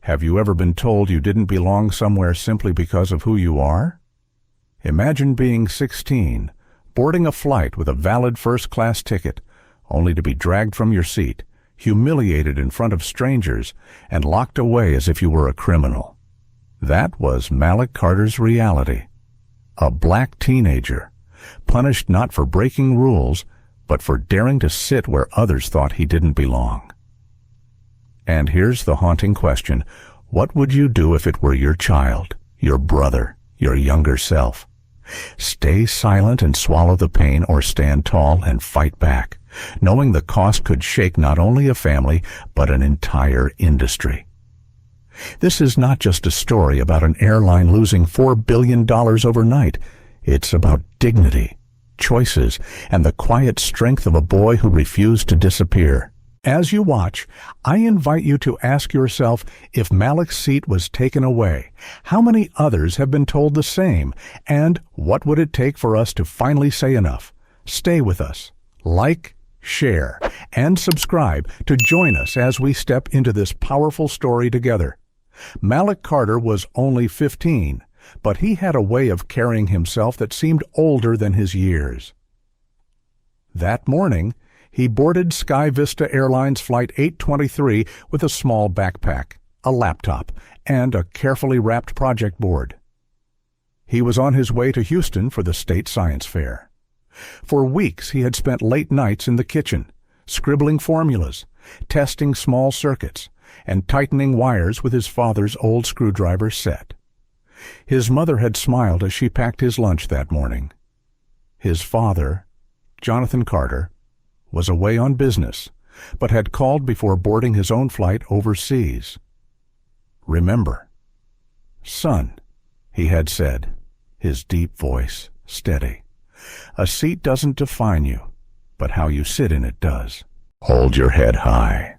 Have you ever been told you didn't belong somewhere simply because of who you are? Imagine being 16, boarding a flight with a valid first-class ticket, only to be dragged from your seat, humiliated in front of strangers, and locked away as if you were a criminal. That was Malik Carter's reality. A black teenager, punished not for breaking rules, but for daring to sit where others thought he didn't belong. And here's the haunting question: what would you do if it were your child, your brother, your younger self? Stay silent and swallow the pain, or stand tall and fight back, knowing the cost could shake not only a family, but an entire industry. This is not just a story about an airline losing $4 billion overnight. It's about dignity, choices, and the quiet strength of a boy who refused to disappear. As you watch, I invite you to ask yourself, if Malik's seat was taken away, how many others have been told the same? And what would it take for us to finally say enough? Stay with us. Like, share, and subscribe to join us as we step into this powerful story together. Malik Carter was only 15, but he had a way of carrying himself that seemed older than his years. That morning, he boarded Sky Vista Airlines Flight 823 with a small backpack, a laptop, and a carefully wrapped project board. He was on his way to Houston for the state science fair. For weeks he had spent late nights in the kitchen, scribbling formulas, testing small circuits, and tightening wires with his father's old screwdriver set. His mother had smiled as she packed his lunch that morning. His father, Jonathan Carter, was away on business, but had called before boarding his own flight overseas. "Remember, son," he had said, his deep voice steady, "a seat doesn't define you, but how you sit in it does. Hold your head high."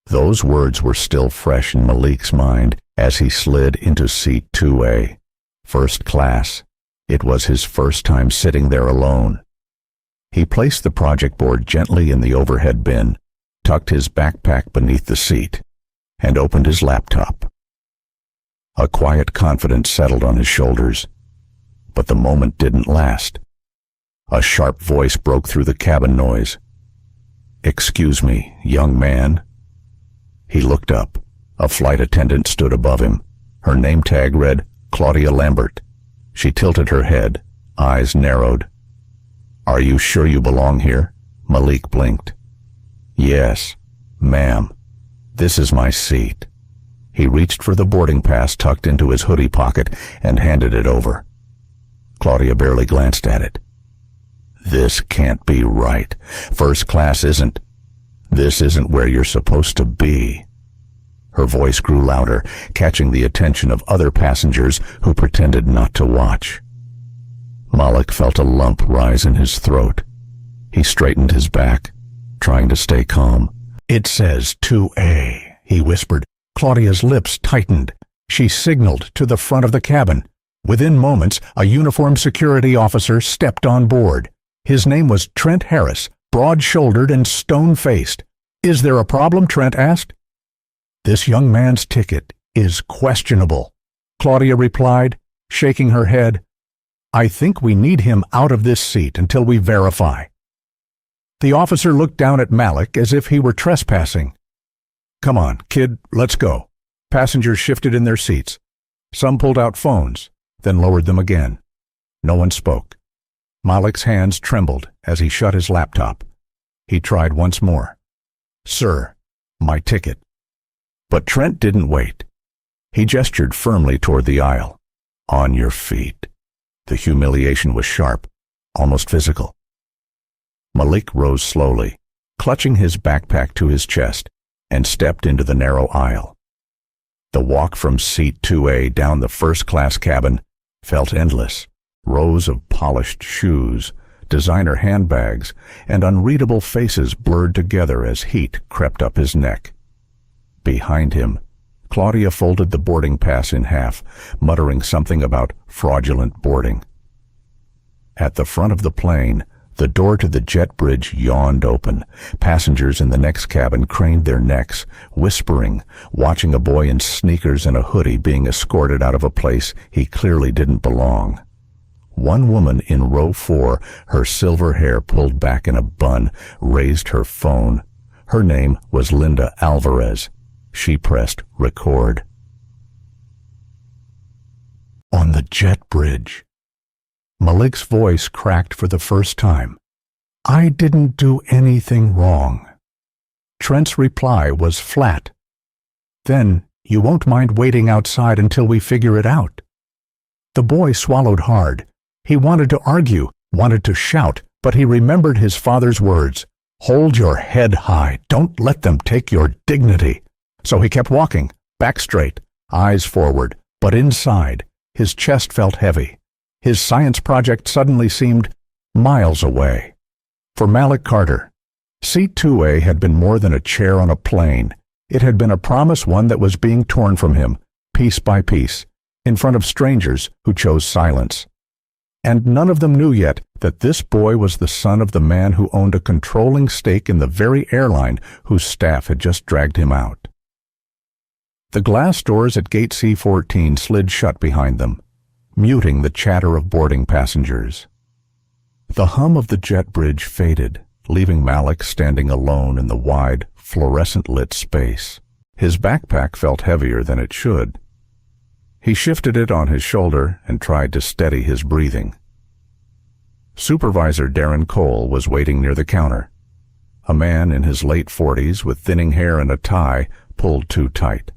Those words were still fresh in Malik's mind as he slid into seat 2A, first class. It was his first time sitting there alone. He placed the project board gently in the overhead bin, tucked his backpack beneath the seat, and opened his laptop. A quiet confidence settled on his shoulders, but the moment didn't last. A sharp voice broke through the cabin noise. "Excuse me, young man." He looked up. A flight attendant stood above him. Her name tag read Claudia Lambert. She tilted her head, eyes narrowed. "Are you sure you belong here?" Malik blinked. "Yes, ma'am. This is my seat." He reached for the boarding pass tucked into his hoodie pocket and handed it over. Claudia barely glanced at it. "This can't be right. First class isn't. This isn't where you're supposed to be." Her voice grew louder, catching the attention of other passengers who pretended not to watch. Malik felt a lump rise in his throat. He straightened his back, trying to stay calm. "It says 2A, he whispered. Claudia's lips tightened. She signaled to the front of the cabin. Within moments, a uniformed security officer stepped on board. His name was Trent Harris, broad-shouldered and stone-faced. "Is there a problem?" Trent asked. "This young man's ticket is questionable," Claudia replied, shaking her head. "I think we need him out of this seat until we verify." The officer looked down at Malik as if he were trespassing. "Come on, kid, let's go." Passengers shifted in their seats. Some pulled out phones, then lowered them again. No one spoke. Malik's hands trembled as he shut his laptop. He tried once more. "Sir, my ticket." But Trent didn't wait. He gestured firmly toward the aisle. "On your feet." The humiliation was sharp, almost physical. Malik rose slowly, clutching his backpack to his chest, and stepped into the narrow aisle. The walk from seat 2A down the first-class cabin felt endless. Rows of polished shoes, designer handbags, and unreadable faces blurred together as heat crept up his neck. Behind him, Claudia folded the boarding pass in half, muttering something about fraudulent boarding. At the front of the plane, The door to the jet bridge yawned open. Passengers in the next cabin craned their necks, whispering, watching a boy in sneakers and a hoodie being escorted out of a place he clearly didn't belong. One woman in row 4, her silver hair pulled back in a bun, raised her phone. Her name was Linda Alvarez. She pressed record. On the jet bridge. Malik's voice cracked for the first time. I didn't do anything wrong. Trent's reply was flat. Then you won't mind waiting outside until we figure it out. The boy swallowed hard. He wanted to argue, wanted to shout, but he remembered his father's words. Hold your head high. Don't let them take your dignity. So he kept walking, back straight, eyes forward, but inside, his chest felt heavy. His science project suddenly seemed miles away. For Malik Carter, Seat 2A had been more than a chair on a plane. It had been a promise, one that was being torn from him, piece by piece, in front of strangers who chose silence. And none of them knew yet that this boy was the son of the man who owned a controlling stake in the very airline whose staff had just dragged him out. The glass doors at gate C-14 slid shut behind them, muting the chatter of boarding passengers. The hum of the jet bridge faded, leaving Malik standing alone in the wide, fluorescent-lit space. His backpack felt heavier than it should. He shifted it on his shoulder and tried to steady his breathing. Supervisor Darren Cole was waiting near the counter. A man in his late 40s with thinning hair and a tie pulled too tight.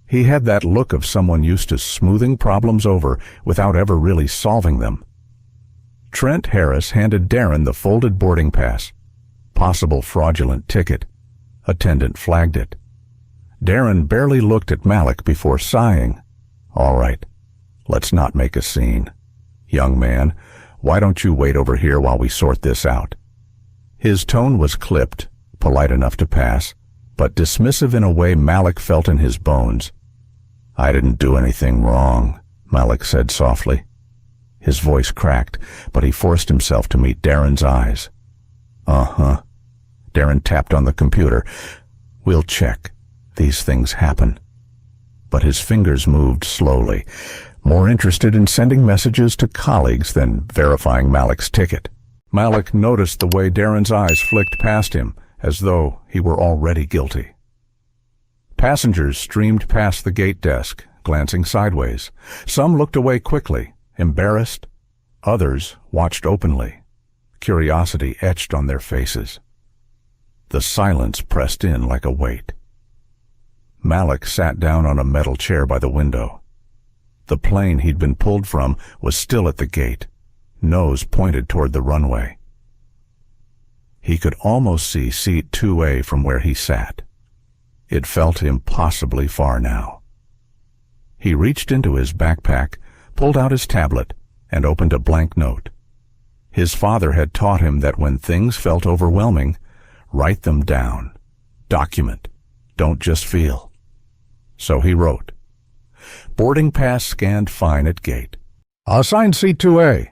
He had that look of someone used to smoothing problems over without ever really solving them. Trent Harris handed Darren the folded boarding pass. Possible fraudulent ticket. Attendant flagged it. Darren barely looked at Malik before sighing. All right, let's not make a scene. Young man, why don't you wait over here while we sort this out? His tone was clipped, polite enough to pass, but dismissive in a way Malik felt in his bones. I didn't do anything wrong, Malik said softly. His voice cracked, but he forced himself to meet Darren's eyes. Uh-huh. Darren tapped on the computer. We'll check. These things happen. But his fingers moved slowly, more interested in sending messages to colleagues than verifying Malik's ticket. Malik noticed the way Darren's eyes flicked past him, as though he were already guilty. Passengers streamed past the gate desk, glancing sideways. Some looked away quickly, embarrassed. Others watched openly, curiosity etched on their faces. The silence pressed in like a weight. Malik sat down on a metal chair by the window. The plane he'd been pulled from was still at the gate, nose pointed toward the runway. He could almost see Seat 2A from where he sat. It felt impossibly far now. He reached into his backpack, pulled out his tablet, and opened a blank note. His father had taught him that when things felt overwhelming, write them down. Document. Don't just feel. So he wrote. Boarding pass scanned fine at gate. Assigned Seat 2A.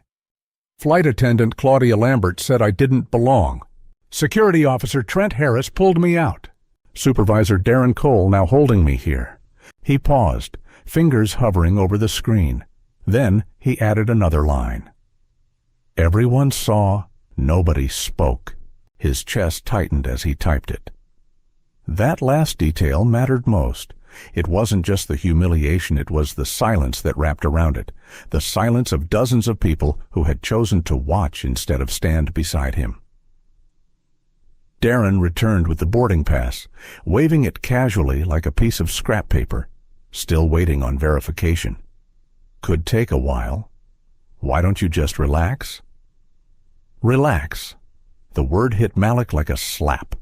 Flight attendant Claudia Lambert said I didn't belong. Security officer Trent Harris pulled me out. Supervisor Darren Cole now holding me here. He paused, fingers hovering over the screen. Then he added another line. Everyone saw, nobody spoke. His chest tightened as he typed it. That last detail mattered most. It wasn't just the humiliation, it was the silence that wrapped around it. The silence of dozens of people who had chosen to watch instead of stand beside him. Darren returned with the boarding pass, waving it casually like a piece of scrap paper, still waiting on verification. Could take a while. Why don't you just relax? Relax. The word hit Malik like a slap.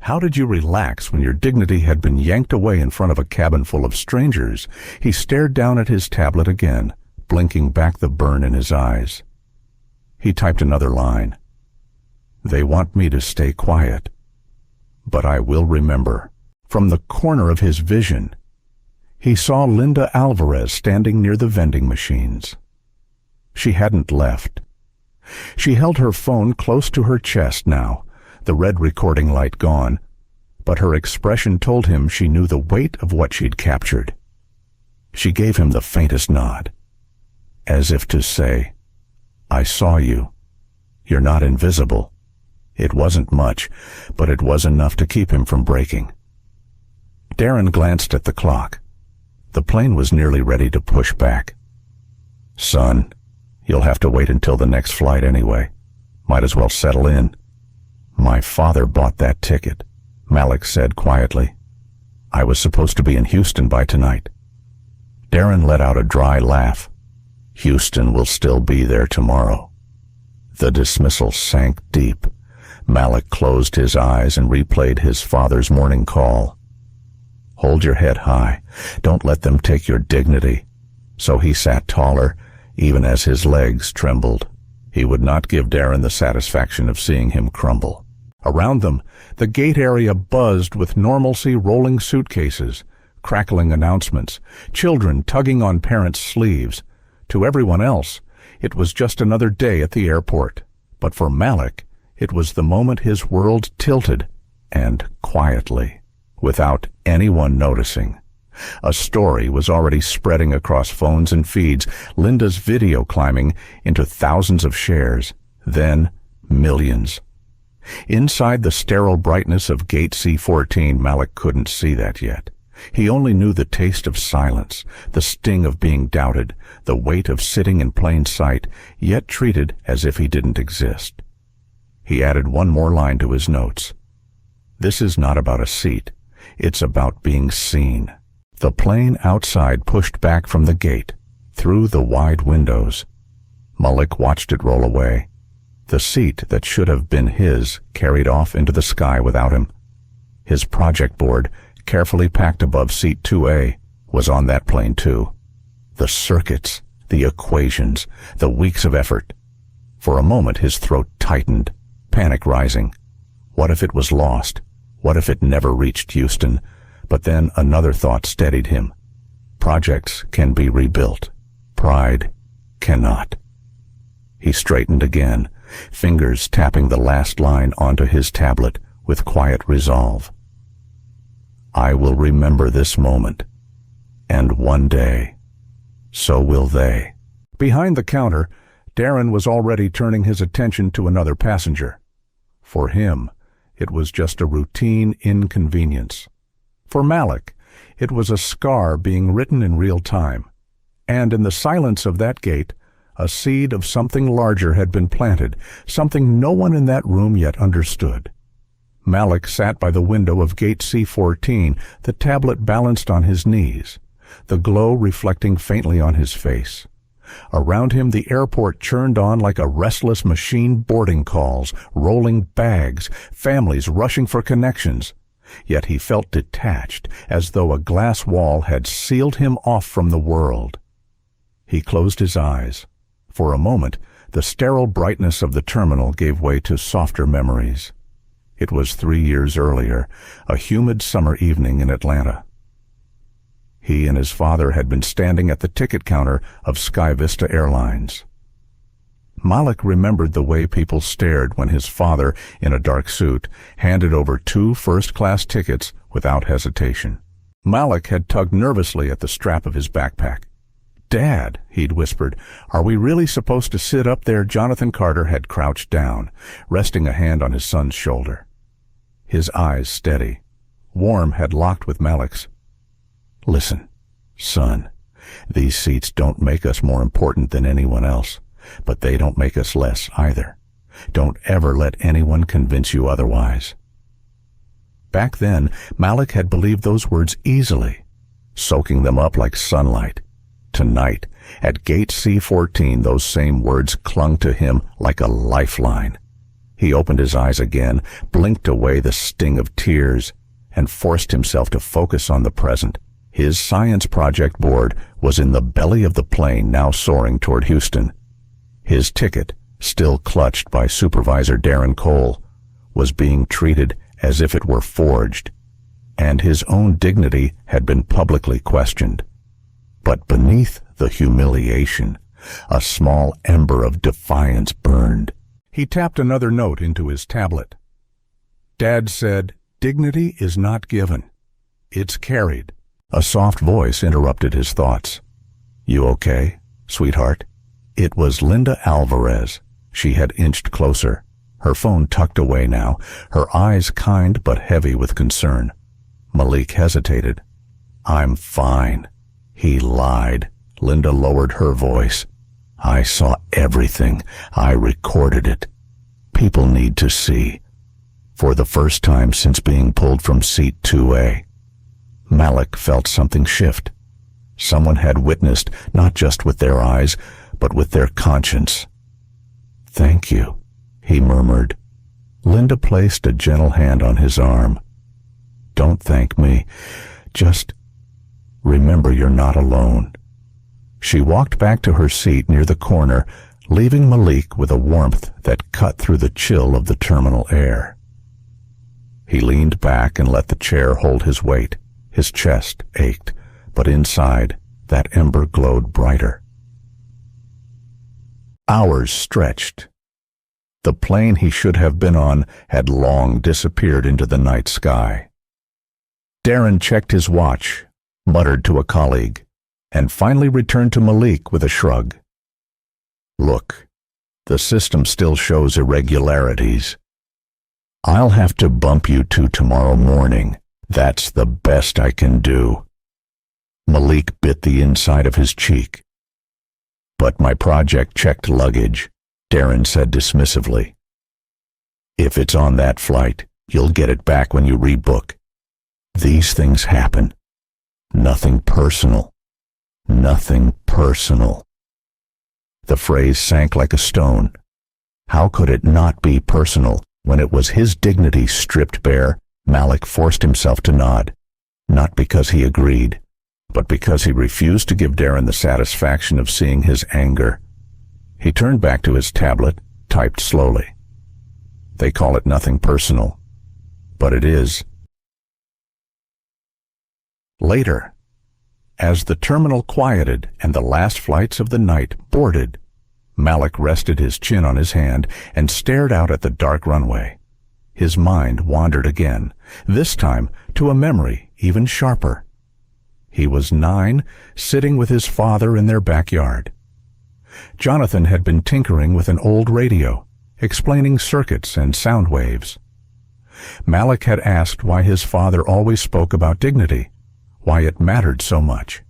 How did you relax when your dignity had been yanked away in front of a cabin full of strangers? He stared down at his tablet again, blinking back the burn in his eyes. He typed another line. They want me to stay quiet, but I will remember. From the corner of his vision, he saw Linda Alvarez standing near the vending machines. She hadn't left. She held her phone close to her chest now, the red recording light gone, but her expression told him she knew the weight of what she'd captured. She gave him the faintest nod, as if to say, "I saw you. You're not invisible." It wasn't much, but it was enough to keep him from breaking. Darren glanced at the clock. The plane was nearly ready to push back. "Son, you'll have to wait until the next flight anyway. Might as well settle in." "My father bought that ticket," Malik said quietly. "I was supposed to be in Houston by tonight." Darren let out a dry laugh. "Houston will still be there tomorrow." The dismissal sank deep. Malik closed his eyes and replayed his father's morning call. "Hold your head high. Don't let them take your dignity." So he sat taller, even as his legs trembled. He would not give Darren the satisfaction of seeing him crumble. Around them, the gate area buzzed with normalcy rolling suitcases, crackling announcements, children tugging on parents' sleeves. To everyone else, it was just another day at the airport. But for Malik, it was the moment his world tilted, and quietly, without anyone noticing. A story was already spreading across phones and feeds, Linda's video climbing into thousands of shares, then millions. Inside the sterile brightness of Gate C-14, Malik couldn't see that yet. He only knew the taste of silence, the sting of being doubted, the weight of sitting in plain sight, yet treated as if he didn't exist. He added one more line to his notes. "This is not about a seat. It's about being seen." The plane outside pushed back from the gate, through the wide windows. Malik watched it roll away. The seat that should have been his carried off into the sky without him. His project board, carefully packed above seat 2A, was on that plane too. The circuits, the equations, the weeks of effort. For a moment his throat tightened, panic rising. What if it was lost? What if it never reached Houston? But then another thought steadied him. Projects can be rebuilt. Pride cannot. He straightened again, fingers tapping the last line onto his tablet with quiet resolve. "I will remember this moment, and one day, so will they." Behind the counter, Darren was already turning his attention to another passenger. For him, it was just a routine inconvenience. For Malik, it was a scar being written in real time. And in the silence of that gate, a seed of something larger had been planted, something no one in that room yet understood. Malik sat by the window of Gate C-14, the tablet balanced on his knees, the glow reflecting faintly on his face. Around him the airport churned on like a restless machine, boarding calls, rolling bags, families rushing for connections. Yet he felt detached, as though a glass wall had sealed him off from the world. He closed his eyes. For a moment, the sterile brightness of the terminal gave way to softer memories. It was 3 years earlier, a humid summer evening in Atlanta. He and his father had been standing at the ticket counter of Sky Vista Airlines. Malik remembered the way people stared when his father, in a dark suit, handed over 2 first-class tickets without hesitation. Malik had tugged nervously at the strap of his backpack. "Dad," he'd whispered, "are we really supposed to sit up there?" Jonathan Carter had crouched down, resting a hand on his son's shoulder. His eyes steady. Warm had locked with Malik's. "Listen, son, these seats don't make us more important than anyone else, but they don't make us less either. Don't ever let anyone convince you otherwise." Back then, Malik had believed those words easily, soaking them up like sunlight. Tonight, at Gate C-14, those same words clung to him like a lifeline. He opened his eyes again, blinked away the sting of tears, and forced himself to focus on the present. His science project board was in the belly of the plane now soaring toward Houston. His ticket, still clutched by Supervisor Darren Cole, was being treated as if it were forged, and his own dignity had been publicly questioned. But beneath the humiliation, A small ember of defiance burned. He tapped another note into his tablet. Dad said, "Dignity is not given. It's carried." A soft voice interrupted his thoughts. "You okay, sweetheart?" It was Linda Alvarez. She had inched closer, her phone tucked away now, her eyes kind but heavy with concern. Malik hesitated. "I'm fine." He lied. Linda lowered her voice. "I saw everything. I recorded it. People need to see." For the first time since being pulled from seat 2A, Malik felt something shift. Someone had witnessed, not just with their eyes, but with their conscience. "Thank you," he murmured. Linda placed a gentle hand on his arm. "Don't thank me. Just remember you're not alone." She walked back to her seat near the corner, leaving Malik with a warmth that cut through the chill of the terminal air. He leaned back and let the chair hold his weight. His chest ached, but inside, that ember glowed brighter. Hours stretched. The plane he should have been on had long disappeared into the night sky. Darren checked his watch, muttered to a colleague, and finally returned to Malik with a shrug. "Look, the system still shows irregularities. I'll have to bump you to tomorrow morning. That's the best I can do." Malik bit the inside of his cheek. "But my project checked luggage," Darren said dismissively. "If it's on that flight, you'll get it back when you rebook. These things happen. Nothing personal. Nothing personal." The phrase sank like a stone. How could it not be personal when it was his dignity stripped bare? Malik forced himself to nod, not because he agreed, but because he refused to give Darren the satisfaction of seeing his anger. He turned back to his tablet, typed slowly. "They call it nothing personal, but it is." Later, as the terminal quieted and the last flights of the night boarded, Malik rested his chin on his hand and stared out at the dark runway. His mind wandered again, this time to a memory even sharper. He was 9, sitting with his father in their backyard. Jonathan had been tinkering with an old radio, explaining circuits and sound waves. Malik had asked why his father always spoke about dignity, why it mattered so much.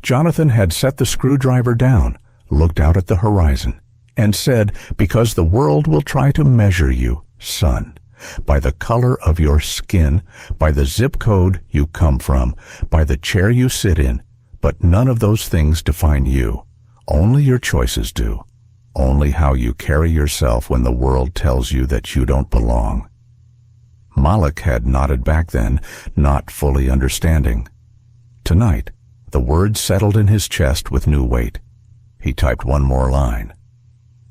Jonathan had set the screwdriver down, looked out at the horizon, and said, "Because the world will try to measure you, son, by the color of your skin, by the zip code you come from, by the chair you sit in, but none of those things define you. Only your choices do. Only how you carry yourself when the world tells you that you don't belong." Malik had nodded back then, not fully understanding. Tonight, the words settled in his chest with new weight. He typed one more line.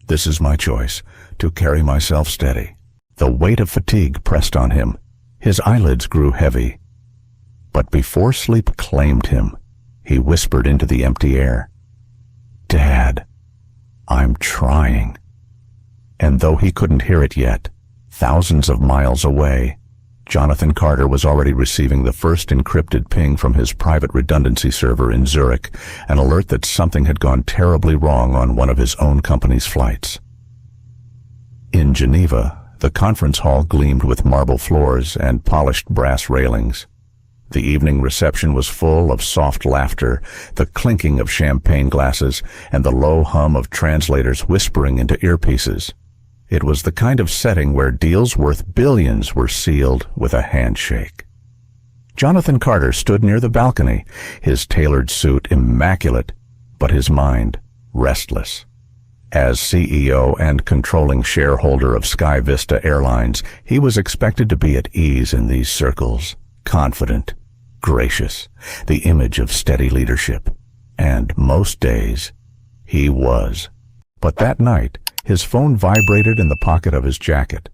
"This is my choice, to carry myself steady." The weight of fatigue pressed on him. His eyelids grew heavy. But before sleep claimed him, he whispered into the empty air, "Dad, I'm trying." And though he couldn't hear it yet, thousands of miles away, Jonathan Carter was already receiving the first encrypted ping from his private redundancy server in Zurich, an alert that something had gone terribly wrong on one of his own company's flights. In Geneva, the conference hall gleamed with marble floors and polished brass railings. The evening reception was full of soft laughter, the clinking of champagne glasses, and the low hum of translators whispering into earpieces. It was the kind of setting where deals worth billions were sealed with a handshake. Jonathan Carter stood near the balcony, his tailored suit immaculate, but his mind restless. As CEO and controlling shareholder of Sky Vista Airlines, he was expected to be at ease in these circles, confident, gracious, the image of steady leadership. And most days, he was. But that night, his phone vibrated in the pocket of his jacket.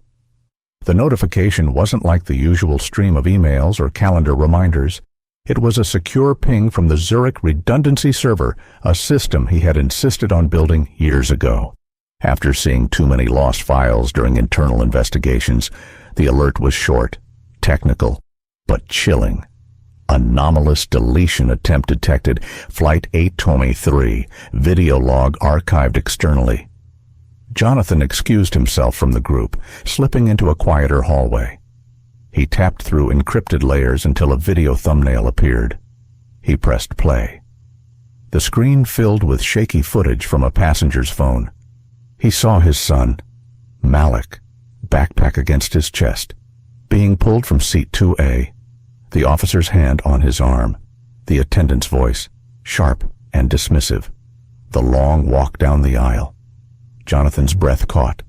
The notification wasn't like the usual stream of emails or calendar reminders. It was a secure ping from the Zurich redundancy server, a system he had insisted on building years ago. After seeing too many lost files during internal investigations, the alert was short, technical, but chilling. Anomalous deletion attempt detected. Flight 823. Video log archived externally. Jonathan excused himself from the group, slipping into a quieter hallway. He tapped through encrypted layers until a video thumbnail appeared. He pressed play. The screen filled with shaky footage from a passenger's phone. He saw his son, Malik, backpack against his chest, being pulled from seat 2A, the officer's hand on his arm, the attendant's voice, sharp and dismissive, the long walk down the aisle. Jonathan's breath caught,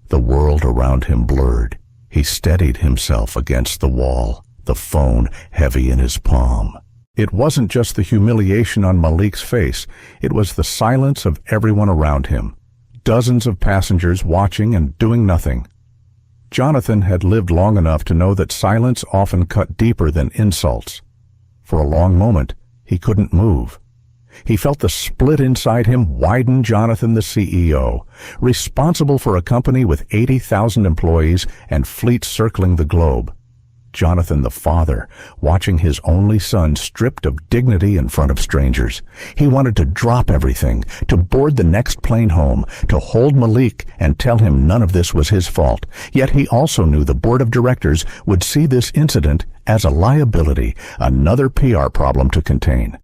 the world around him blurred. He steadied himself against the wall, the phone heavy in his palm. It wasn't just the humiliation on Malik's face, it was the silence of everyone around him. Dozens of passengers watching and doing nothing. Jonathan had lived long enough to know that silence often cut deeper than insults. For a long moment, he couldn't move. He felt the split inside him widen. Jonathan, the CEO, responsible for a company with 80,000 employees and fleets circling the globe. Jonathan, the father, watching his only son stripped of dignity in front of strangers. He wanted to drop everything, to board the next plane home, to hold Malik and tell him none of this was his fault. Yet he also knew the board of directors would see this incident as a liability, another PR problem to contain.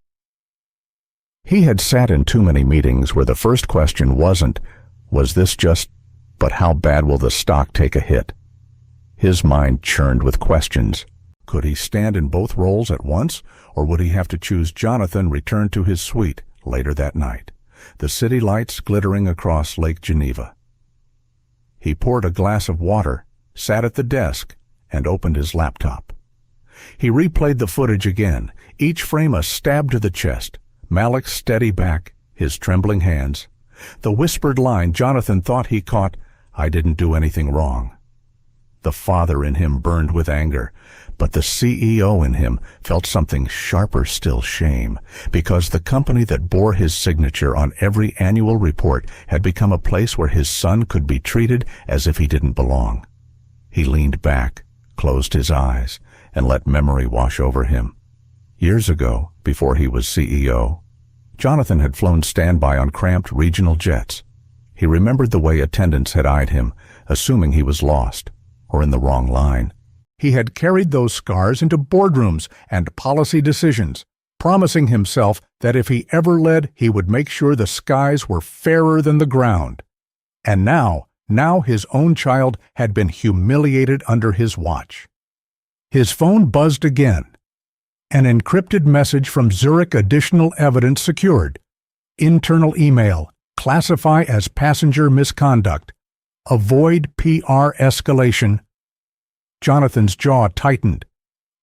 He had sat in too many meetings where the first question wasn't, was this just, but how bad will the stock take a hit? His mind churned with questions. Could he stand in both roles at once, or would he have to choose? Jonathan returned to his suite later that night, the city lights glittering across Lake Geneva. He poured a glass of water, sat at the desk, and opened his laptop. He replayed the footage again, each frame a stab to the chest. Malik's steady back, his trembling hands. The whispered line Jonathan thought he caught, "I didn't do anything wrong." The father in him burned with anger, but the CEO in him felt something sharper still, shame, because the company that bore his signature on every annual report had become a place where his son could be treated as if he didn't belong. He leaned back, closed his eyes, and let memory wash over him. Years ago, before he was CEO, Jonathan had flown standby on cramped regional jets. He remembered the way attendants had eyed him, assuming he was lost or in the wrong line. He had carried those scars into boardrooms and policy decisions, promising himself that if he ever led, he would make sure the skies were fairer than the ground. And now his own child had been humiliated under his watch. His phone buzzed again. An encrypted message from Zurich. Additional evidence secured. Internal email. Classify as passenger misconduct. Avoid PR escalation. Jonathan's jaw tightened.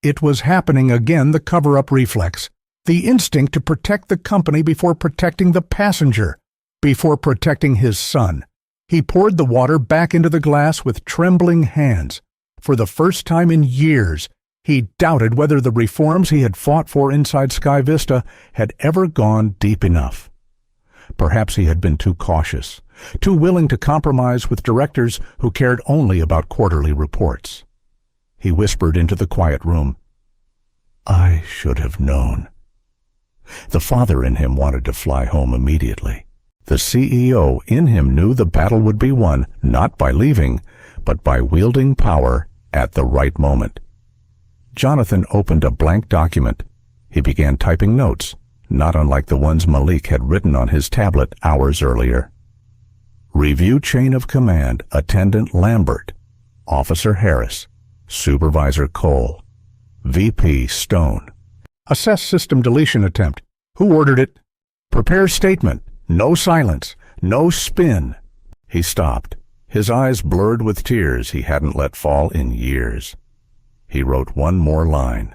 It was happening again, the cover-up reflex. The instinct to protect the company before protecting the passenger, before protecting his son. He poured the water back into the glass with trembling hands. For the first time in years, he doubted whether the reforms he had fought for inside Sky Vista had ever gone deep enough. Perhaps he had been too cautious, too willing to compromise with directors who cared only about quarterly reports. He whispered into the quiet room, "I should have known." The father in him wanted to fly home immediately. The CEO in him knew the battle would be won not by leaving, but by wielding power at the right moment. Jonathan opened a blank document. He began typing notes, not unlike the ones Malik had written on his tablet hours earlier. Review chain of command, Attendant Lambert, Officer Harris, Supervisor Cole, VP Stone. Assess system deletion attempt. Who ordered it? Prepare statement. No silence. No spin. He stopped, his eyes blurred with tears he hadn't let fall in years. He wrote one more line.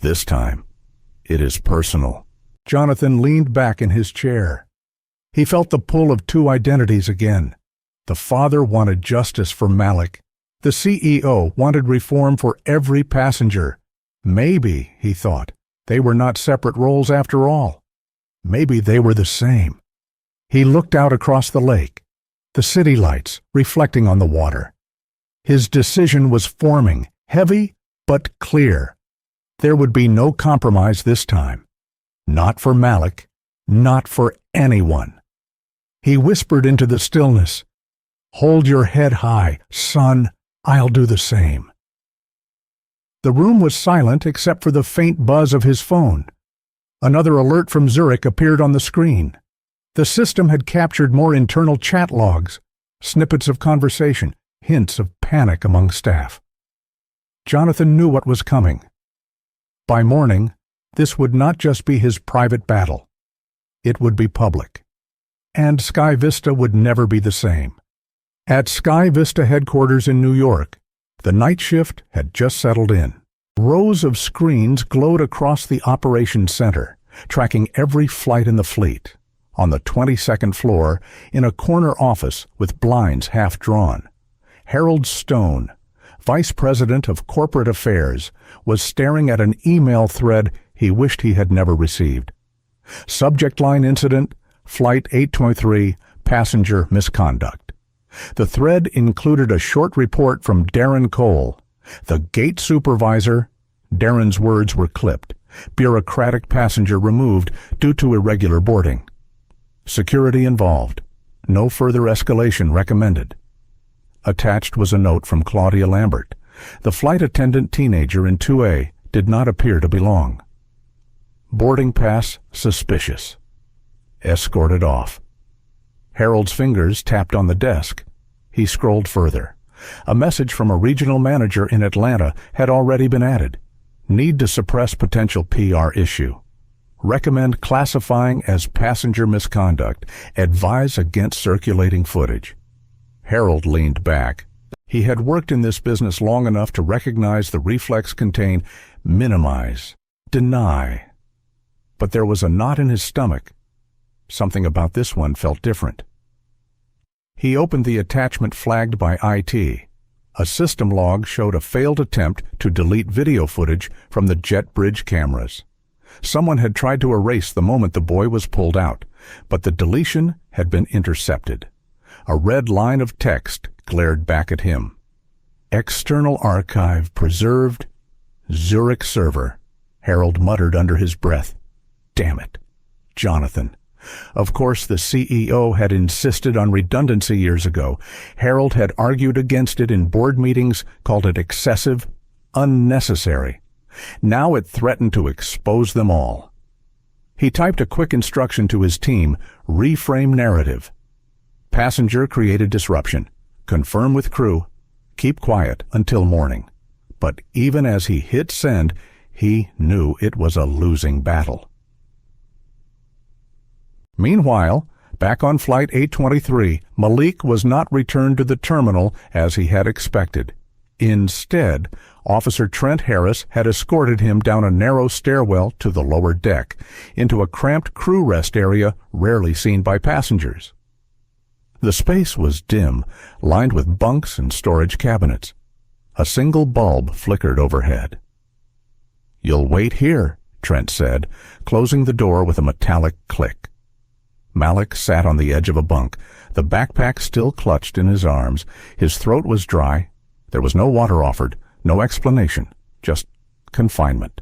This time, it is personal. Jonathan leaned back in his chair. He felt the pull of two identities again. The father wanted justice for Malik. The CEO wanted reform for every passenger. Maybe, he thought, They were not separate roles after all. Maybe they were the same. He looked out across the lake, the city lights reflecting on the water. His decision was forming, heavy but clear. There would be no compromise this time. Not for Malik, not for anyone. He whispered into the stillness, "Hold your head high, son. I'll do the same." The room was silent except for the faint buzz of his phone. Another alert from Zurich appeared on the screen. The system had captured more internal chat logs, snippets of conversation, hints of panic among staff. Jonathan knew what was coming. By morning, this would not just be his private battle. It would be public. And Sky Vista would never be the same. At Sky Vista headquarters in New York, the night shift had just settled in. Rows of screens glowed across the operations center, tracking every flight in the fleet. On the 22nd floor, in a corner office with blinds half drawn, Harold Stone, Vice President of Corporate Affairs, was staring at an email thread he wished he had never received. Subject line incident, Flight 823, passenger misconduct. The thread included a short report from Darren Cole, the gate supervisor. Darren's words were clipped. Bureaucratic passenger removed due to irregular boarding. Security involved. No further escalation recommended. Attached was a note from Claudia Lambert. The flight attendant teenager in 2A did not appear to belong. Boarding pass suspicious. Escorted off. Harold's fingers tapped on the desk. He scrolled further. A message from a regional manager in Atlanta had already been added. Need to suppress potential PR issue. Recommend classifying as passenger misconduct. Advise against circulating footage. Harold leaned back. He had worked in this business long enough to recognize the reflex contain minimize, deny. But there was a knot in his stomach. Something about this one felt different. He opened the attachment flagged by IT. A system log showed a failed attempt to delete video footage from the jet bridge cameras. Someone had tried to erase the moment the boy was pulled out, but the deletion had been intercepted. A red line of text glared back at him. External archive preserved. Zurich server. Harold muttered under his breath. Damn it. Jonathan. Of course, the CEO had insisted on redundancy years ago. Harold had argued against it in board meetings, called it excessive, unnecessary. Now it threatened to expose them all. He typed a quick instruction to his team, reframe narrative. Passenger created disruption. Confirm with crew. Keep quiet until morning. But even as he hit send, he knew it was a losing battle. Meanwhile, back on Flight 823, Malik was not returned to the terminal as he had expected. Instead, Officer Trent Harris had escorted him down a narrow stairwell to the lower deck, into a cramped crew rest area rarely seen by passengers. The space was dim, lined with bunks and storage cabinets. A single bulb flickered overhead. "You'll wait here," Trent said, closing the door with a metallic click. Malik sat on the edge of a bunk, the backpack still clutched in his arms. His throat was dry. There was no water offered, no explanation, just confinement.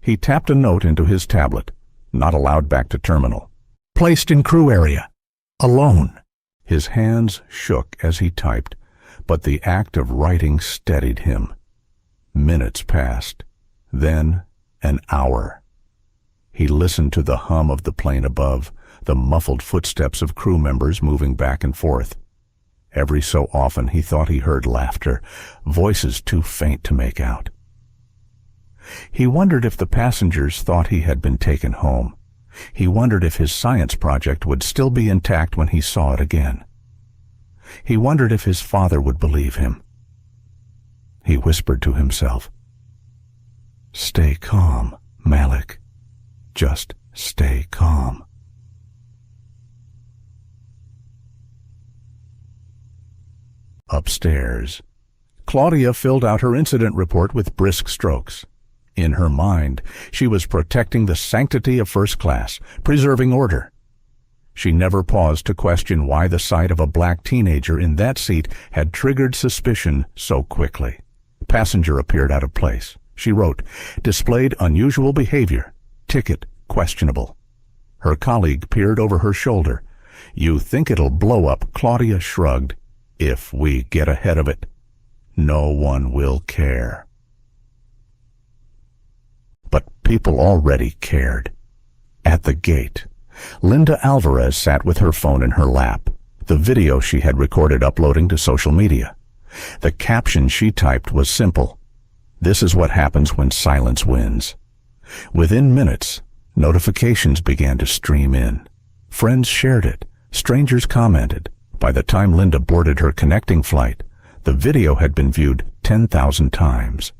He tapped a note into his tablet, not allowed back to terminal. Placed in crew area. Alone. His hands shook as he typed, but the act of writing steadied him. Minutes passed, then an hour. He listened to the hum of the plane above, the muffled footsteps of crew members moving back and forth. Every so often he thought he heard laughter, voices too faint to make out. He wondered if the passengers thought he had been taken home. He wondered if his science project would still be intact when he saw it again. He wondered if his father would believe him. He whispered to himself, "Stay calm, Malik. Just stay calm." Upstairs, Claudia filled out her incident report with brisk strokes. In her mind, she was protecting the sanctity of first class, preserving order. She never paused to question why the sight of a black teenager in that seat had triggered suspicion so quickly. Passenger appeared out of place. She wrote, "Displayed unusual behavior. Ticket questionable." Her colleague peered over her shoulder. "You think it'll blow up," Claudia shrugged. "If we get ahead of it, no one will care." But people already cared. At the gate, Linda Alvarez sat with her phone in her lap, the video she had recorded uploading to social media. The caption she typed was simple: "This is what happens when silence wins." Within minutes, notifications began to stream in. Friends shared it. Strangers commented. By the time Linda boarded her connecting flight, the video had been viewed 10,000 times.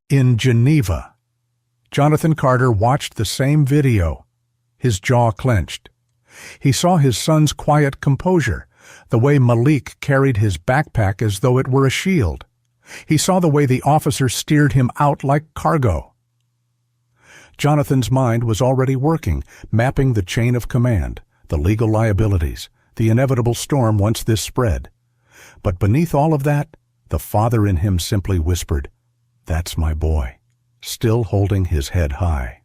In Geneva, Jonathan Carter watched the same video. His jaw clenched. He saw his son's quiet composure, the way Malik carried his backpack as though it were a shield. He saw the way the officer steered him out like cargo. Jonathan's mind was already working, mapping the chain of command, the legal liabilities, the inevitable storm once this spread. But beneath all of that, the father in him simply whispered, "That's my boy," still holding his head high.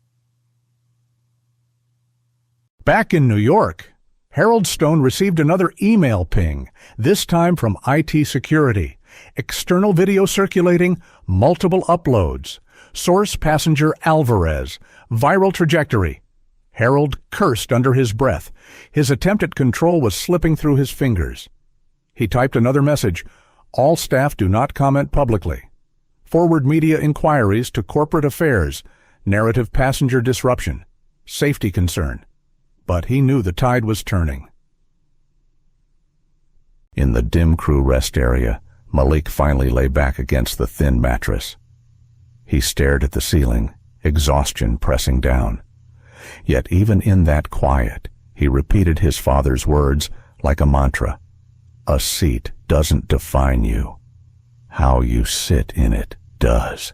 Back in New York, Harold Stone received another email ping, this time from IT security. External video circulating, multiple uploads. Source passenger Alvarez. Viral trajectory. Harold cursed under his breath. His attempt at control was slipping through his fingers. He typed another message. "All staff do not comment publicly. Forward media inquiries to corporate affairs. Narrative passenger disruption. Safety concern." But he knew the tide was turning. In the dim crew rest area, Malik finally lay back against the thin mattress. He stared at the ceiling, exhaustion pressing down. Yet even in that quiet, he repeated his father's words like a mantra. "A seat doesn't define you. How you sit in it does."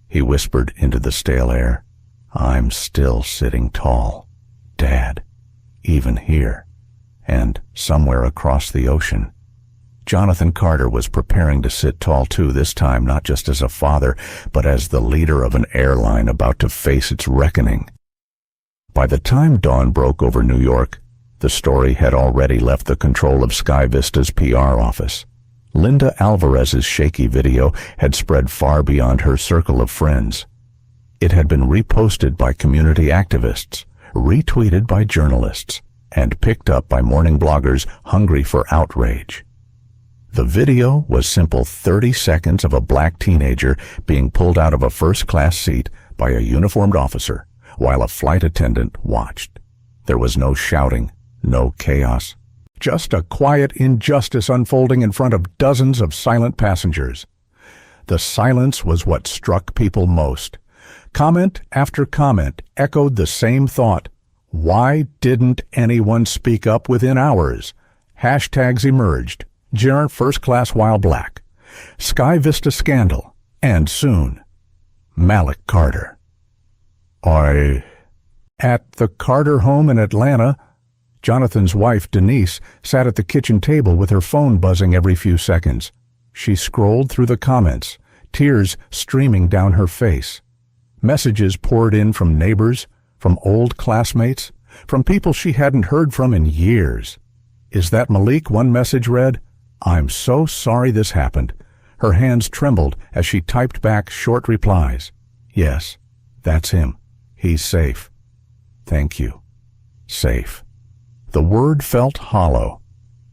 He whispered into the stale air, "I'm still sitting tall, Dad, even here." And somewhere across the ocean, Jonathan Carter was preparing to sit tall too, this time not just as a father, but as the leader of an airline about to face its reckoning. By the time dawn broke over New York, the story had already left the control of Sky Vista's PR office. Linda Alvarez's shaky video had spread far beyond her circle of friends. It had been reposted by community activists, retweeted by journalists, and picked up by morning bloggers hungry for outrage. The video was simple 30 seconds of a black teenager being pulled out of a first-class seat by a uniformed officer while a flight attendant watched. There was no shouting, no chaos, just a quiet injustice unfolding in front of dozens of silent passengers. The silence was what struck people most. Comment after comment echoed the same thought. Why didn't anyone speak up within hours? Hashtags emerged. Jar first class while black. Sky Vista scandal. And soon, Malik Carter. At the Carter home in Atlanta, Jonathan's wife, Denise, sat at the kitchen table with her phone buzzing every few seconds. She scrolled through the comments, tears streaming down her face. Messages poured in from neighbors, from old classmates, from people she hadn't heard from in years. "Is that Malik?" one message read. "I'm so sorry this happened." Her hands trembled as she typed back short replies. "Yes, that's him. He's safe. Thank you. Safe." The word felt hollow.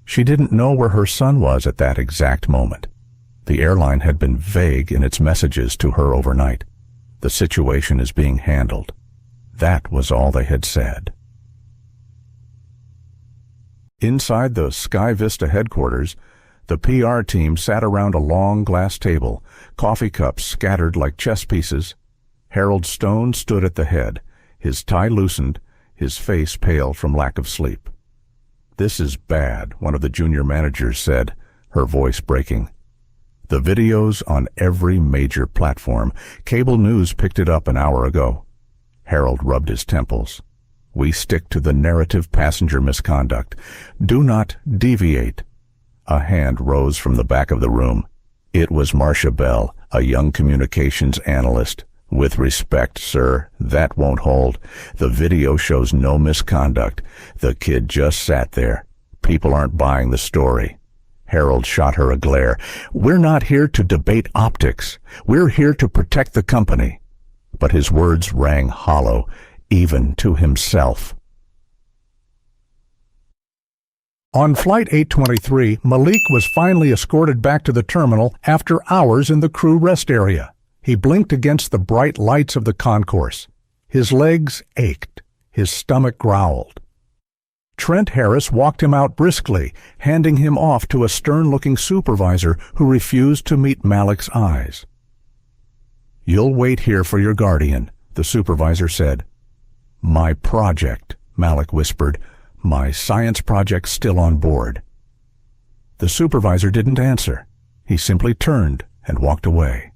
She didn't know where her son was at that exact moment. The airline had been vague in its messages to her overnight. "The situation is being handled." That was all they had said. Inside the Sky Vista headquarters, the PR team sat around a long glass table, coffee cups scattered like chess pieces. Harold Stone stood at the head, his tie loosened, his face pale from lack of sleep. "This is bad," one of the junior managers said, her voice breaking. The video's on every major platform. Cable news picked it up an hour ago. Harold rubbed his temples. We stick to the narrative passenger misconduct. Do not deviate. A hand rose from the back of the room. It was Marcia Bell, a young communications analyst. With respect, sir, that won't hold. The video shows no misconduct. The kid just sat there. People aren't buying the story. Harold shot her a glare. We're not here to debate optics. We're here to protect the company. But his words rang hollow, even to himself. On Flight 823, Malik was finally escorted back to the terminal after hours in the crew rest area. He blinked against the bright lights of the concourse. His legs ached. His stomach growled. Trent Harris walked him out briskly, handing him off to a stern-looking supervisor who refused to meet Malik's eyes. You'll wait here for your guardian, the supervisor said. My project, Malik whispered. My science project's still on board. The supervisor didn't answer. He simply turned and walked away.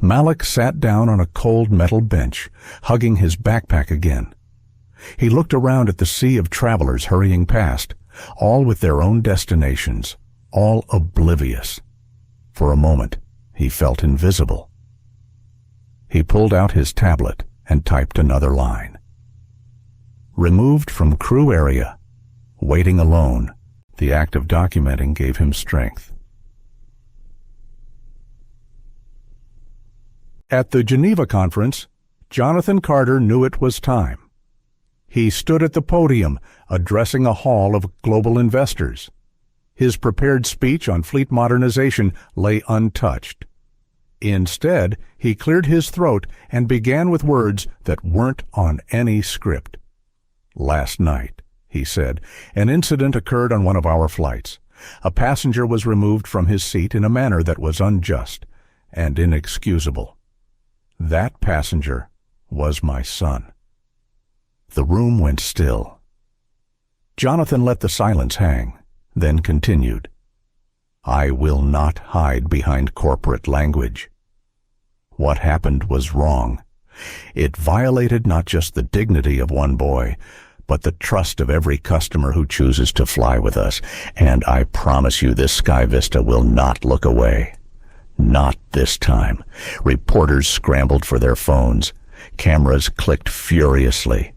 Malik sat down on a cold metal bench, hugging his backpack again. He looked around at the sea of travelers hurrying past, all with their own destinations, all oblivious. For a moment, he felt invisible. He pulled out his tablet and typed another line. Removed from crew area, waiting alone, the act of documenting gave him strength. At the Geneva conference, Jonathan Carter knew it was time. He stood at the podium, addressing a hall of global investors. His prepared speech on fleet modernization lay untouched. Instead, he cleared his throat and began with words that weren't on any script. Last night, he said, an incident occurred on one of our flights. A passenger was removed from his seat in a manner that was unjust and inexcusable. That passenger was my son. The room went still. Jonathan let the silence hang, then continued. I will not hide behind corporate language. What happened was wrong. It violated not just the dignity of one boy, but the trust of every customer who chooses to fly with us, and I promise you this Sky Vista will not look away. Not this time. Reporters scrambled for their phones. Cameras clicked furiously.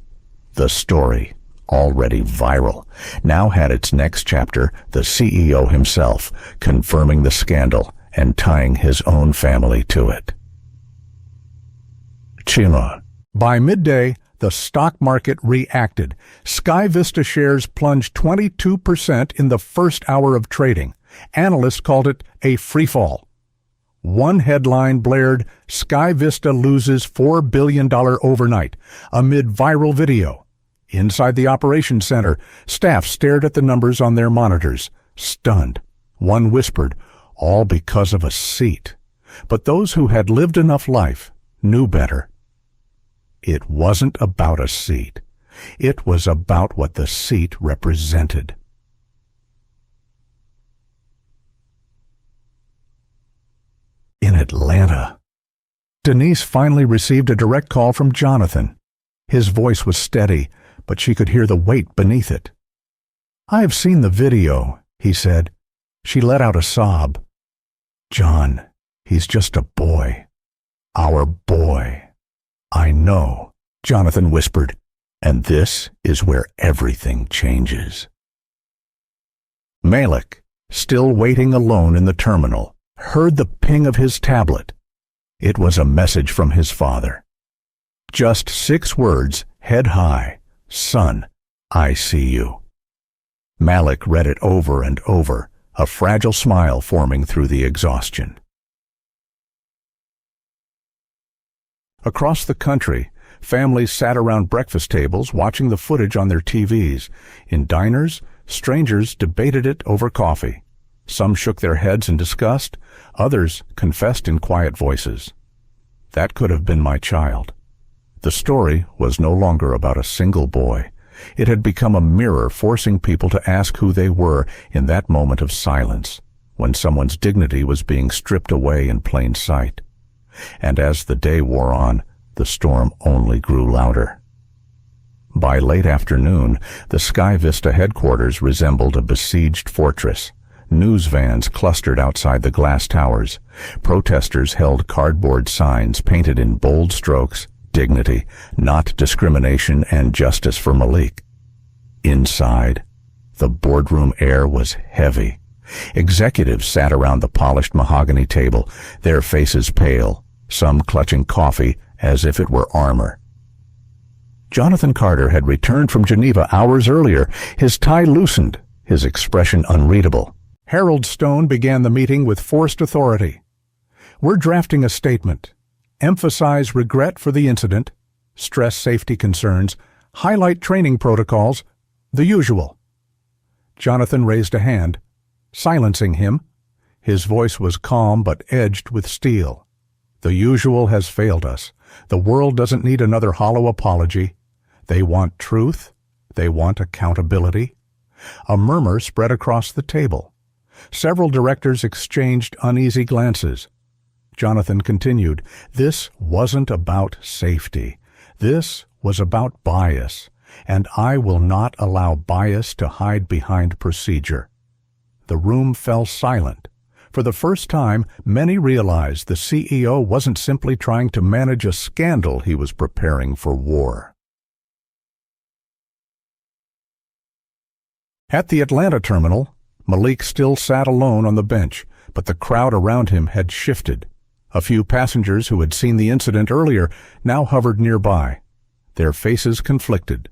The story, already viral, now had its next chapter, the CEO himself, confirming the scandal and tying his own family to it. Chino. By midday, the stock market reacted. Sky Vista shares plunged 22% in the first hour of trading. Analysts called it a freefall. One headline blared, Sky Vista loses $4 billion overnight, amid viral video. Inside the operations center, staff stared at the numbers on their monitors, stunned. One whispered, all because of a seat. But those who had lived enough life knew better. It wasn't about a seat. It was about what the seat represented. In Atlanta, Denise finally received a direct call from Jonathan. His voice was steady, but she could hear the weight beneath it. I've seen the video, he said. She let out a sob. John, he's just a boy. Our boy. I know, Jonathan whispered, and this is where everything changes. Malik, still waiting alone in the terminal, heard the ping of his tablet. It was a message from his father. Just 6 words, head high. Son, I see you. Malik read it over and over, a fragile smile forming through the exhaustion. Across the country, families sat around breakfast tables watching the footage on their TVs. In diners, strangers debated it over coffee. Some shook their heads in disgust, others confessed in quiet voices. That could have been my child. The story was no longer about a single boy. It had become a mirror forcing people to ask who they were in that moment of silence, when someone's dignity was being stripped away in plain sight. And as the day wore on, the storm only grew louder. By late afternoon, the Sky Vista headquarters resembled a besieged fortress. News vans clustered outside the glass towers. Protesters held cardboard signs painted in bold strokes: dignity, not discrimination, and justice for Malik. Inside, the boardroom air was heavy. Executives sat around the polished mahogany table, their faces pale, some clutching coffee as if it were armor. Jonathan Carter had returned from Geneva hours earlier, his tie loosened, his expression unreadable. Harold Stone began the meeting with forced authority. "We're drafting a statement. Emphasize regret for the incident, stress safety concerns, highlight training protocols, the usual." Jonathan raised a hand, silencing him. His voice was calm but edged with steel. "The usual has failed us. The world doesn't need another hollow apology. They want truth. They want accountability." A murmur spread across the table. Several directors exchanged uneasy glances. Jonathan continued, "This wasn't about safety. This was about bias, and I will not allow bias to hide behind procedure." The room fell silent. For the first time, many realized the CEO wasn't simply trying to manage a scandal, he was preparing for war. At the Atlanta terminal, Malik still sat alone on the bench, but the crowd around him had shifted. A few passengers who had seen the incident earlier now hovered nearby, their faces conflicted.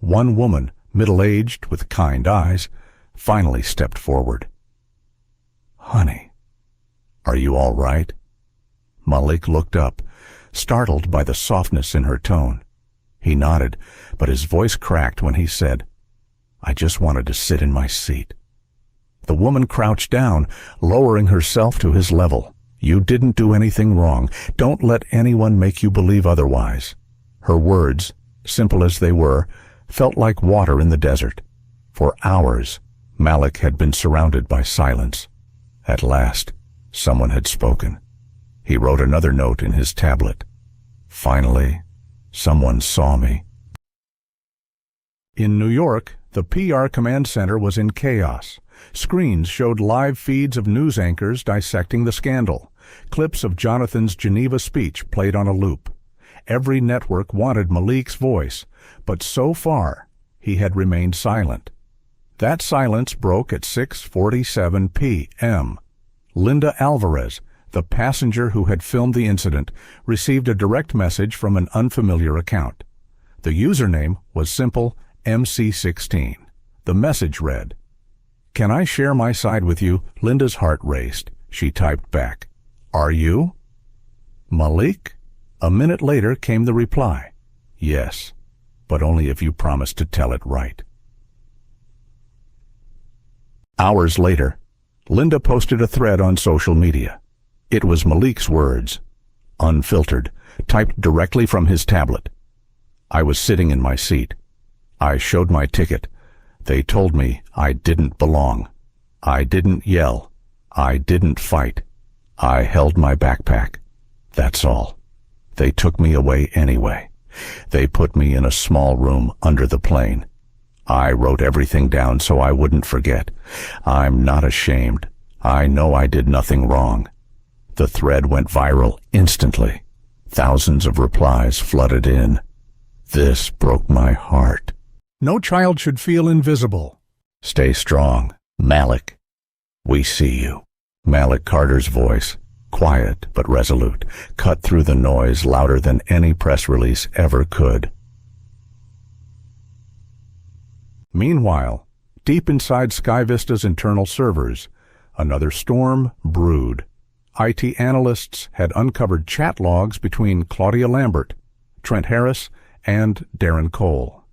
One woman, middle-aged with kind eyes, finally stepped forward. "Honey, are you all right?" Malik looked up, startled by the softness in her tone. He nodded, but his voice cracked when he said, "I just wanted to sit in my seat." The woman crouched down, lowering herself to his level. "You didn't do anything wrong. Don't let anyone make you believe otherwise." Her words, simple as they were, felt like water in the desert. For hours, Malik had been surrounded by silence. At last, someone had spoken. He wrote another note in his tablet. "Finally, someone saw me." In New York, the PR command center was in chaos. Screens showed live feeds of news anchors dissecting the scandal. Clips of Jonathan's Geneva speech played on a loop. Every network wanted Malik's voice, but so far, he had remained silent. That silence broke at 6:47 p.m. Linda Alvarez, the passenger who had filmed the incident, received a direct message from an unfamiliar account. The username was simple: MC16. The message read, "Can I share my side with you?" Linda's heart raced. She typed back, "Are you?" "Malik?" A minute later came the reply, "Yes, but only if you promise to tell it right." Hours later, Linda posted a thread on social media. It was Malik's words, unfiltered, typed directly from his tablet. "I was sitting in my seat. I showed my ticket. They told me I didn't belong. I didn't yell. I didn't fight. I held my backpack. That's all. They took me away anyway. They put me in a small room under the plane. I wrote everything down so I wouldn't forget. I'm not ashamed. I know I did nothing wrong." The thread went viral instantly. Thousands of replies flooded in. This broke my heart. "No child should feel invisible. Stay strong, Malik. We see you." Malik Carter's voice, quiet but resolute, cut through the noise louder than any press release ever could. Meanwhile, deep inside Sky Vista's internal servers, another storm brewed. IT analysts had uncovered chat logs between Claudia Lambert, Trent Harris, and Darren Cole.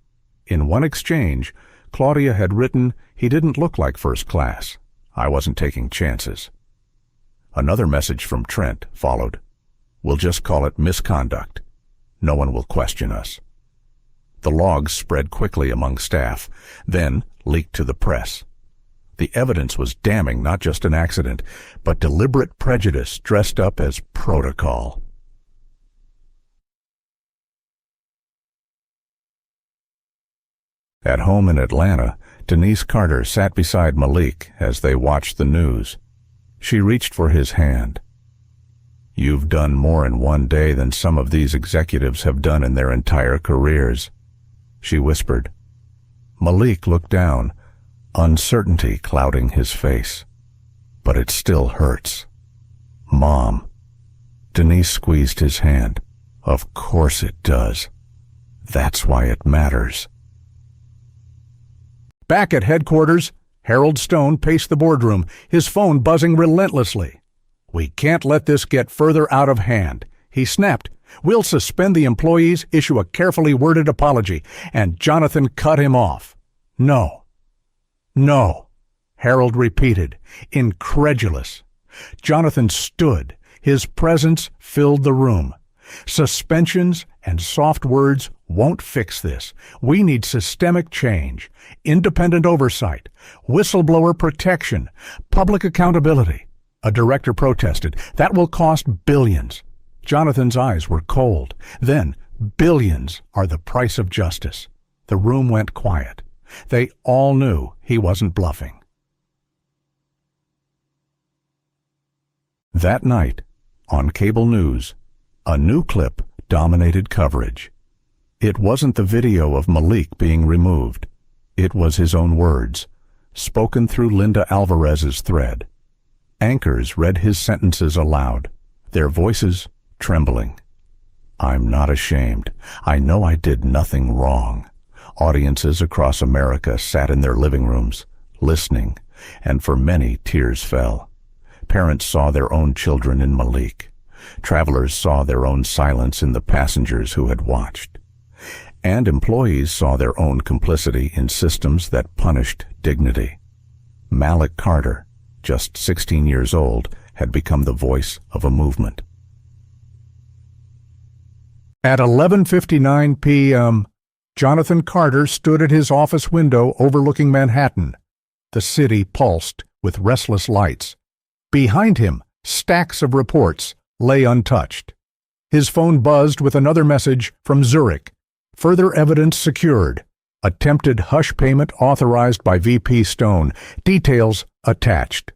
In one exchange, Claudia had written, "He didn't look like first class. I wasn't taking chances." Another message from Trent followed. "We'll just call it misconduct. No one will question us." The logs spread quickly among staff, then leaked to the press. The evidence was damning, not just an accident, but deliberate prejudice dressed up as protocol. At home in Atlanta, Denise Carter sat beside Malik as they watched the news. She reached for his hand. "You've done more in one day than some of these executives have done in their entire careers," she whispered. Malik looked down, uncertainty clouding his face. "But it still hurts." "Mom." Denise squeezed his hand. "Of course it does. That's why it matters." Back at headquarters, Harold Stone paced the boardroom, his phone buzzing relentlessly. "We can't let this get further out of hand," he snapped. "We'll suspend the employees, issue a carefully worded apology," and Jonathan cut him off. "No. No," Harold repeated, incredulous. Jonathan stood. His presence filled the room. "Suspensions and soft words won't fix this. We need systemic change, independent oversight, whistleblower protection, public accountability." A director protested. "That will cost billions." Jonathan's eyes were cold. Then, billions are the price of justice. The room went quiet. They all knew he wasn't bluffing. That night, on cable news, a new clip dominated coverage. It wasn't the video of Malik being removed. It was his own words, spoken through Linda Alvarez's thread. Anchors read his sentences aloud, their voices trembling. "I'm not ashamed. I know I did nothing wrong." Audiences across America sat in their living rooms, listening, and for many tears fell. Parents saw their own children in Malik. Travelers saw their own silence in the passengers who had watched. And employees saw their own complicity in systems that punished dignity. Malik Carter, just 16 years old, had become the voice of a movement. At 11:59 p.m., Jonathan Carter stood at his office window overlooking Manhattan. The city pulsed with restless lights. Behind him, stacks of reports lay untouched. His phone buzzed with another message from Zurich. Further evidence secured. Attempted hush payment authorized by VP Stone. Details attached.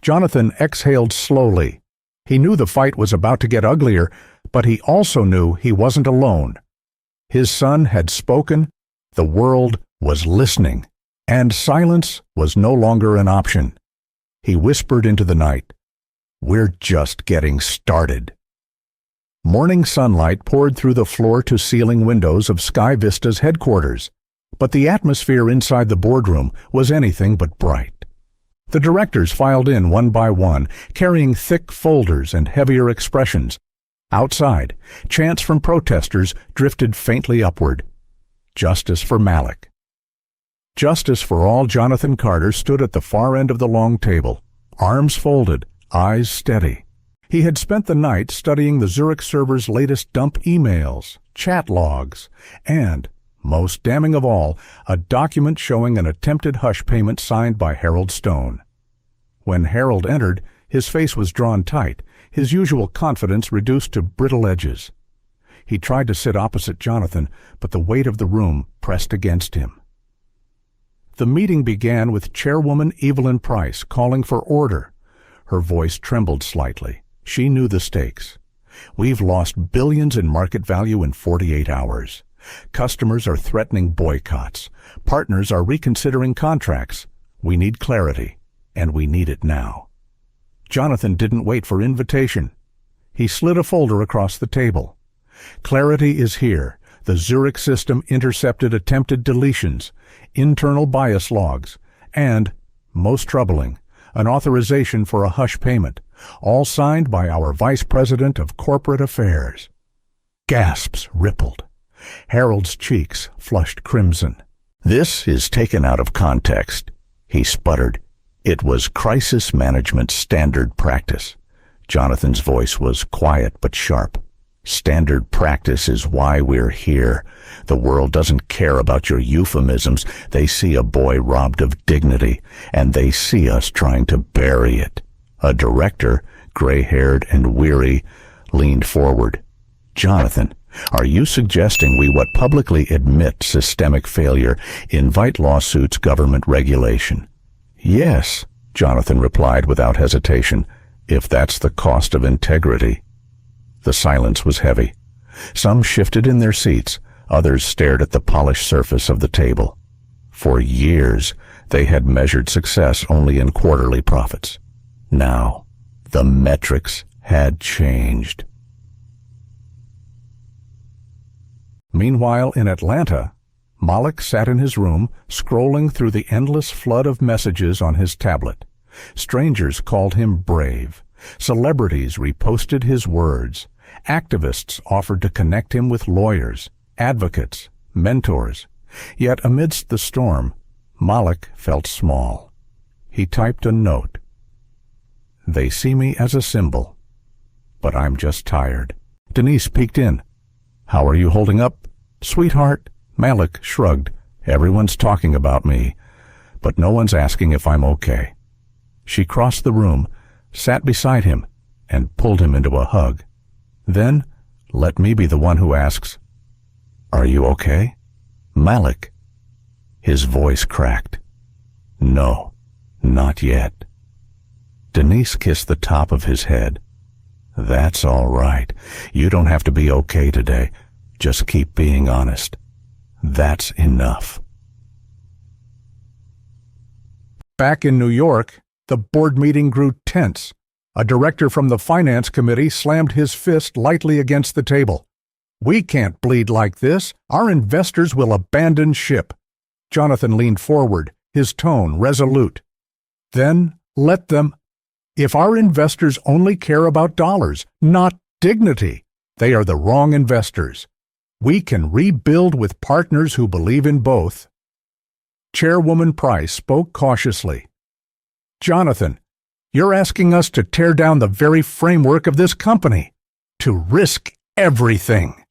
Jonathan exhaled slowly. He knew the fight was about to get uglier, but he also knew he wasn't alone. His son had spoken, the world was listening, and silence was no longer an option. He whispered into the night, "We're just getting started." Morning sunlight poured through the floor-to-ceiling windows of Sky Vista's headquarters, but the atmosphere inside the boardroom was anything but bright. The directors filed in one by one, carrying thick folders and heavier expressions. Outside, chants from protesters drifted faintly upward. Justice for Malik. Justice for all. Jonathan Carter stood at the far end of the long table, arms folded, eyes steady. He had spent the night studying the Zurich server's latest dump emails, chat logs, and, most damning of all, a document showing an attempted hush payment signed by Harold Stone. When Harold entered, his face was drawn tight, his usual confidence reduced to brittle edges. He tried to sit opposite Jonathan, but the weight of the room pressed against him. The meeting began with Chairwoman Evelyn Price calling for order. Her voice trembled slightly. She knew the stakes. "We've lost billions in market value in 48 hours. Customers are threatening boycotts. Partners are reconsidering contracts. We need clarity, and we need it now." Jonathan didn't wait for invitation. He slid a folder across the table. Clarity is here. The Zurich system intercepted attempted deletions, internal bias logs, and, most troubling, an authorization for a hush payment, all signed by our Vice President of Corporate Affairs. Gasps rippled. Harold's cheeks flushed crimson. "This is taken out of context," he sputtered. "It was crisis management standard practice." Jonathan's voice was quiet but sharp. Standard practice is why we're here. The world doesn't care about your euphemisms. They see a boy robbed of dignity, and they see us trying to bury it. A director, gray-haired and weary, leaned forward. Jonathan, are you suggesting we what publicly admit systemic failure, invite lawsuits, government regulation? Yes, Jonathan replied without hesitation, if that's the cost of integrity. The silence was heavy. Some shifted in their seats, others stared at the polished surface of the table. For years, they had measured success only in quarterly profits. Now, the metrics had changed. Meanwhile, in Atlanta, Malik sat in his room, scrolling through the endless flood of messages on his tablet. Strangers called him brave. Celebrities reposted his words. Activists offered to connect him with lawyers, advocates, mentors. Yet amidst the storm, Malik felt small. He typed a note. They see me as a symbol, but I'm just tired. Denise peeked in. How are you holding up? Sweetheart, Malik shrugged. Everyone's talking about me, but no one's asking if I'm okay. She crossed the room, sat beside him, and pulled him into a hug. Then, let me be the one who asks, are you okay? Malik. His voice cracked. No, not yet. Denise kissed the top of his head. That's all right. You don't have to be okay today. Just keep being honest. That's enough. Back in New York, the board meeting grew tense. A director from the finance committee slammed his fist lightly against the table. We can't bleed like this. Our investors will abandon ship. Jonathan leaned forward, his tone resolute. Then let them. If our investors only care about dollars, not dignity, they are the wrong investors. We can rebuild with partners who believe in both. Chairwoman Price spoke cautiously. Jonathan, you're asking us to tear down the very framework of this company, to risk everything.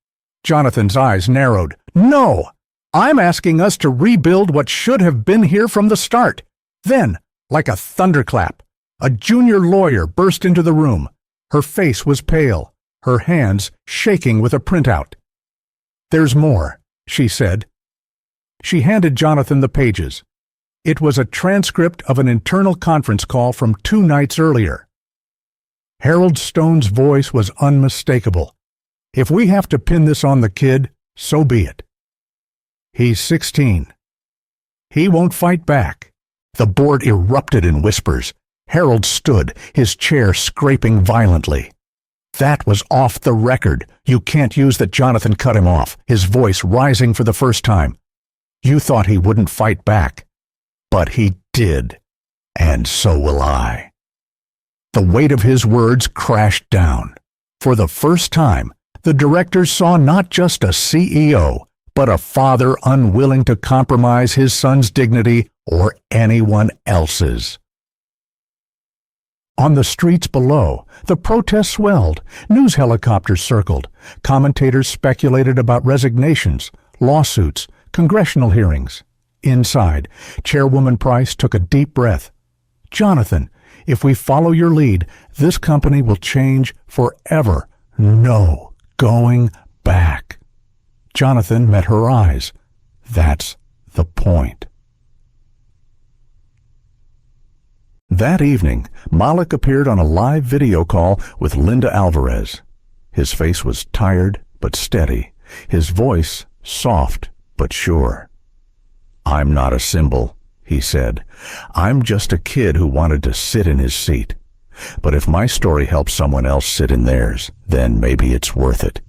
Jonathan's eyes narrowed. No! I'm asking us to rebuild what should have been here from the start. Then, like a thunderclap, a junior lawyer burst into the room. Her face was pale, her hands shaking with a printout. There's more, she said. She handed Jonathan the pages. It was a transcript of an internal conference call from 2 nights earlier. Harold Stone's voice was unmistakable. If we have to pin this on the kid, so be it. He's 16. He won't fight back. The board erupted in whispers. Harold stood, his chair scraping violently. That was off the record. You can't use that. Jonathan cut him off, his voice rising for the first time. You thought he wouldn't fight back. But he did. And so will I. The weight of his words crashed down. For the first time, the directors saw not just a CEO, but a father unwilling to compromise his son's dignity or anyone else's. On the streets below, the protests swelled. News helicopters circled. Commentators speculated about resignations, lawsuits, congressional hearings. Inside, Chairwoman Price took a deep breath. Jonathan, if we follow your lead, this company will change forever. No going back. Jonathan met her eyes. That's the point. That evening, Malik appeared on a live video call with Linda Alvarez. His face was tired but steady, his voice soft but sure. I'm not a symbol, he said. I'm just a kid who wanted to sit in his seat. But if my story helps someone else sit in theirs, then maybe it's worth it.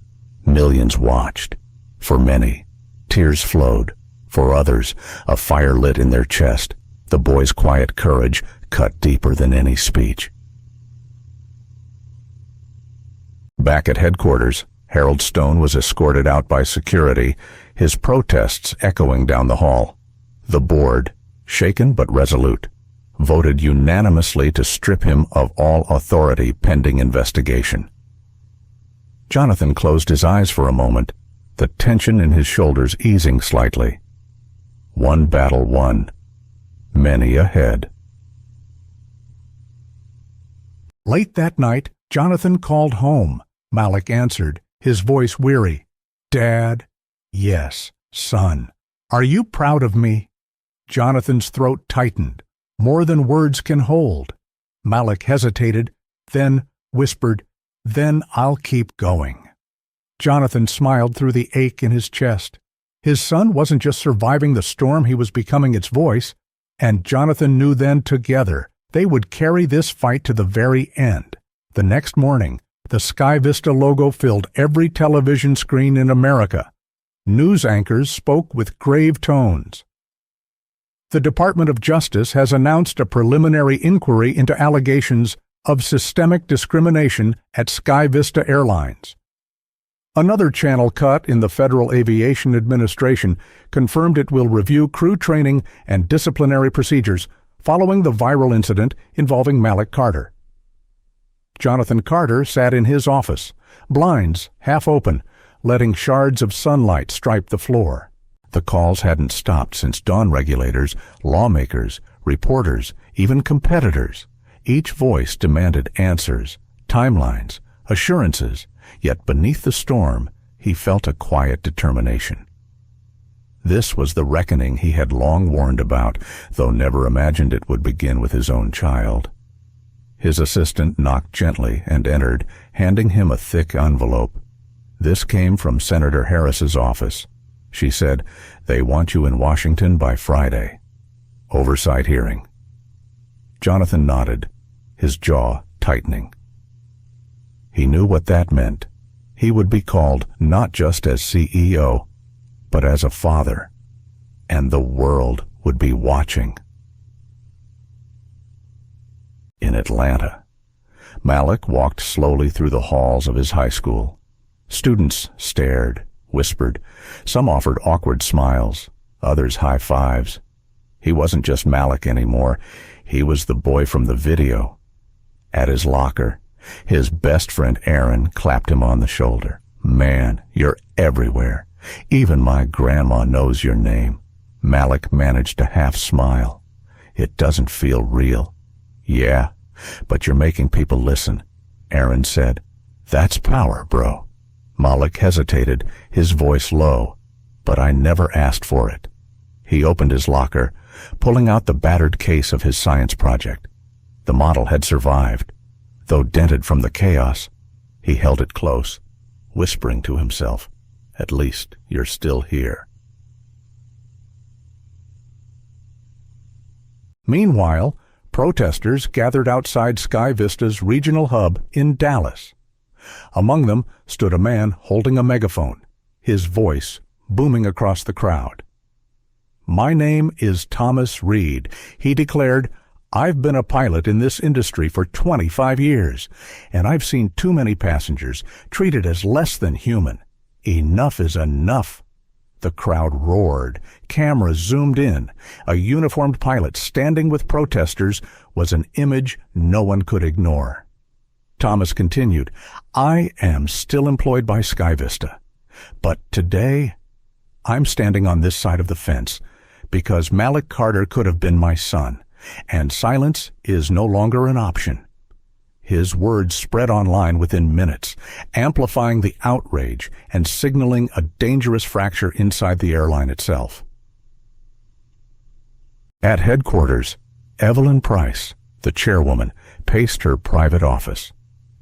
Millions watched. For many, tears flowed. For others, a fire lit in their chest. The boy's quiet courage cut deeper than any speech. Back at headquarters, Harold Stone was escorted out by security, his protests echoing down the hall. The board, shaken but resolute, voted unanimously to strip him of all authority pending investigation. Jonathan closed his eyes for a moment, the tension in his shoulders easing slightly. One battle won, many ahead. Late that night, Jonathan called home. Malik answered, his voice weary. "Dad?" "Yes, son. Are you proud of me?" Jonathan's throat tightened, more than words can hold. Malik hesitated, then whispered, "Then I'll keep going." Jonathan smiled through the ache in his chest. His son wasn't just surviving the storm, he was becoming its voice, and Jonathan knew then together they would carry this fight to the very end. The next morning, the Sky Vista logo filled every television screen in America. News anchors spoke with grave tones. The Department of Justice has announced a preliminary inquiry into allegations of systemic discrimination at Sky Vista Airlines. Another channel cut in the Federal Aviation Administration confirmed it will review crew training and disciplinary procedures following the viral incident involving Malik Carter. Jonathan Carter sat in his office, blinds half open, letting shards of sunlight stripe the floor. The calls hadn't stopped since dawn. Regulators, lawmakers, reporters, even competitors. Each voice demanded answers, timelines, assurances, yet beneath the storm, he felt a quiet determination. This was the reckoning he had long warned about, though never imagined it would begin with his own child. His assistant knocked gently and entered, handing him a thick envelope. This came from Senator Harris's office. She said, "They want you in Washington by Friday. Oversight hearing." Jonathan nodded, his jaw tightening. He knew what that meant. He would be called not just as CEO, but as a father, and the world would be watching. In Atlanta, Malik walked slowly through the halls of his high school. Students stared, whispered. Some offered awkward smiles, others high fives. He wasn't just Malik anymore. He was the boy from the video. At his locker, his best friend Aaron clapped him on the shoulder. "Man, you're everywhere. Even my grandma knows your name." Malik managed to half smile. "It doesn't feel real." "Yeah, but you're making people listen," Aaron said. "That's power, bro." Malik hesitated, his voice low. "But I never asked for it." He opened his locker, pulling out the battered case of his science project. The model had survived. Though dented from the chaos, he held it close, whispering to himself, "At least you're still here." Meanwhile, protesters gathered outside Sky Vista's regional hub in Dallas. Among them stood a man holding a megaphone, his voice booming across the crowd. "My name is Thomas Reed," he declared. "I've been a pilot in this industry for 25 years, and I've seen too many passengers treated as less than human. Enough is enough." The crowd roared. Cameras zoomed in. A uniformed pilot standing with protesters was an image no one could ignore. Thomas continued, "I am still employed by Sky Vista, but today I'm standing on this side of the fence because Malik Carter could have been my son, and silence is no longer an option." His words spread online within minutes, amplifying the outrage and signaling a dangerous fracture inside the airline itself. At headquarters, Evelyn Price, the chairwoman, paced her private office.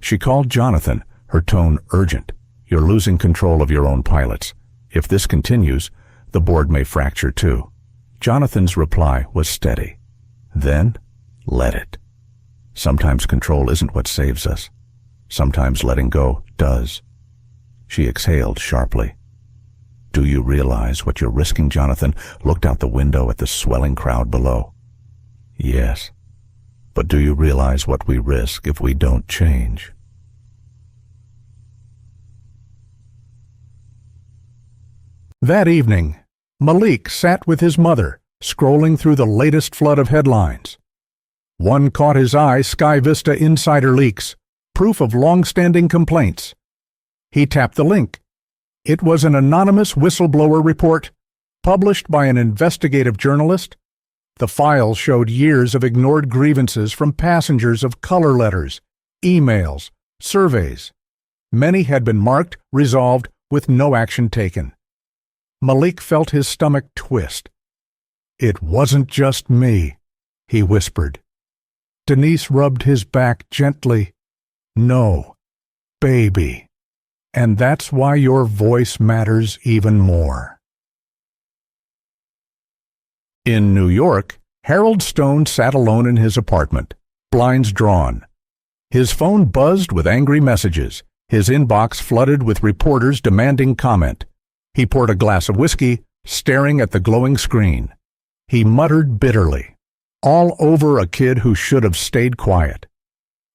She called Jonathan, her tone urgent. "You're losing control of your own pilots. If this continues, the board may fracture too." Jonathan's reply was steady. "Then, let it. Sometimes control isn't what saves us. Sometimes letting go does." She exhaled sharply. "Do you realize what you're risking?" Jonathan looked out the window at the swelling crowd below. "Yes. But do you realize what we risk if we don't change?" That evening, Malik sat with his mother, scrolling through the latest flood of headlines. One caught his eye: Sky Vista insider leaks, proof of long-standing complaints. He tapped the link. It was an anonymous whistleblower report, published by an investigative journalist. The file showed years of ignored grievances from passengers of color letters, emails, surveys. Many had been marked, resolved, with no action taken. Malik felt his stomach twist. "It wasn't just me," he whispered. Denise rubbed his back gently. "No, baby. And that's why your voice matters even more." In New York, Harold Stone sat alone in his apartment, blinds drawn. His phone buzzed with angry messages, his inbox flooded with reporters demanding comment. He poured a glass of whiskey, staring at the glowing screen. He muttered bitterly, all over a kid who should have stayed quiet.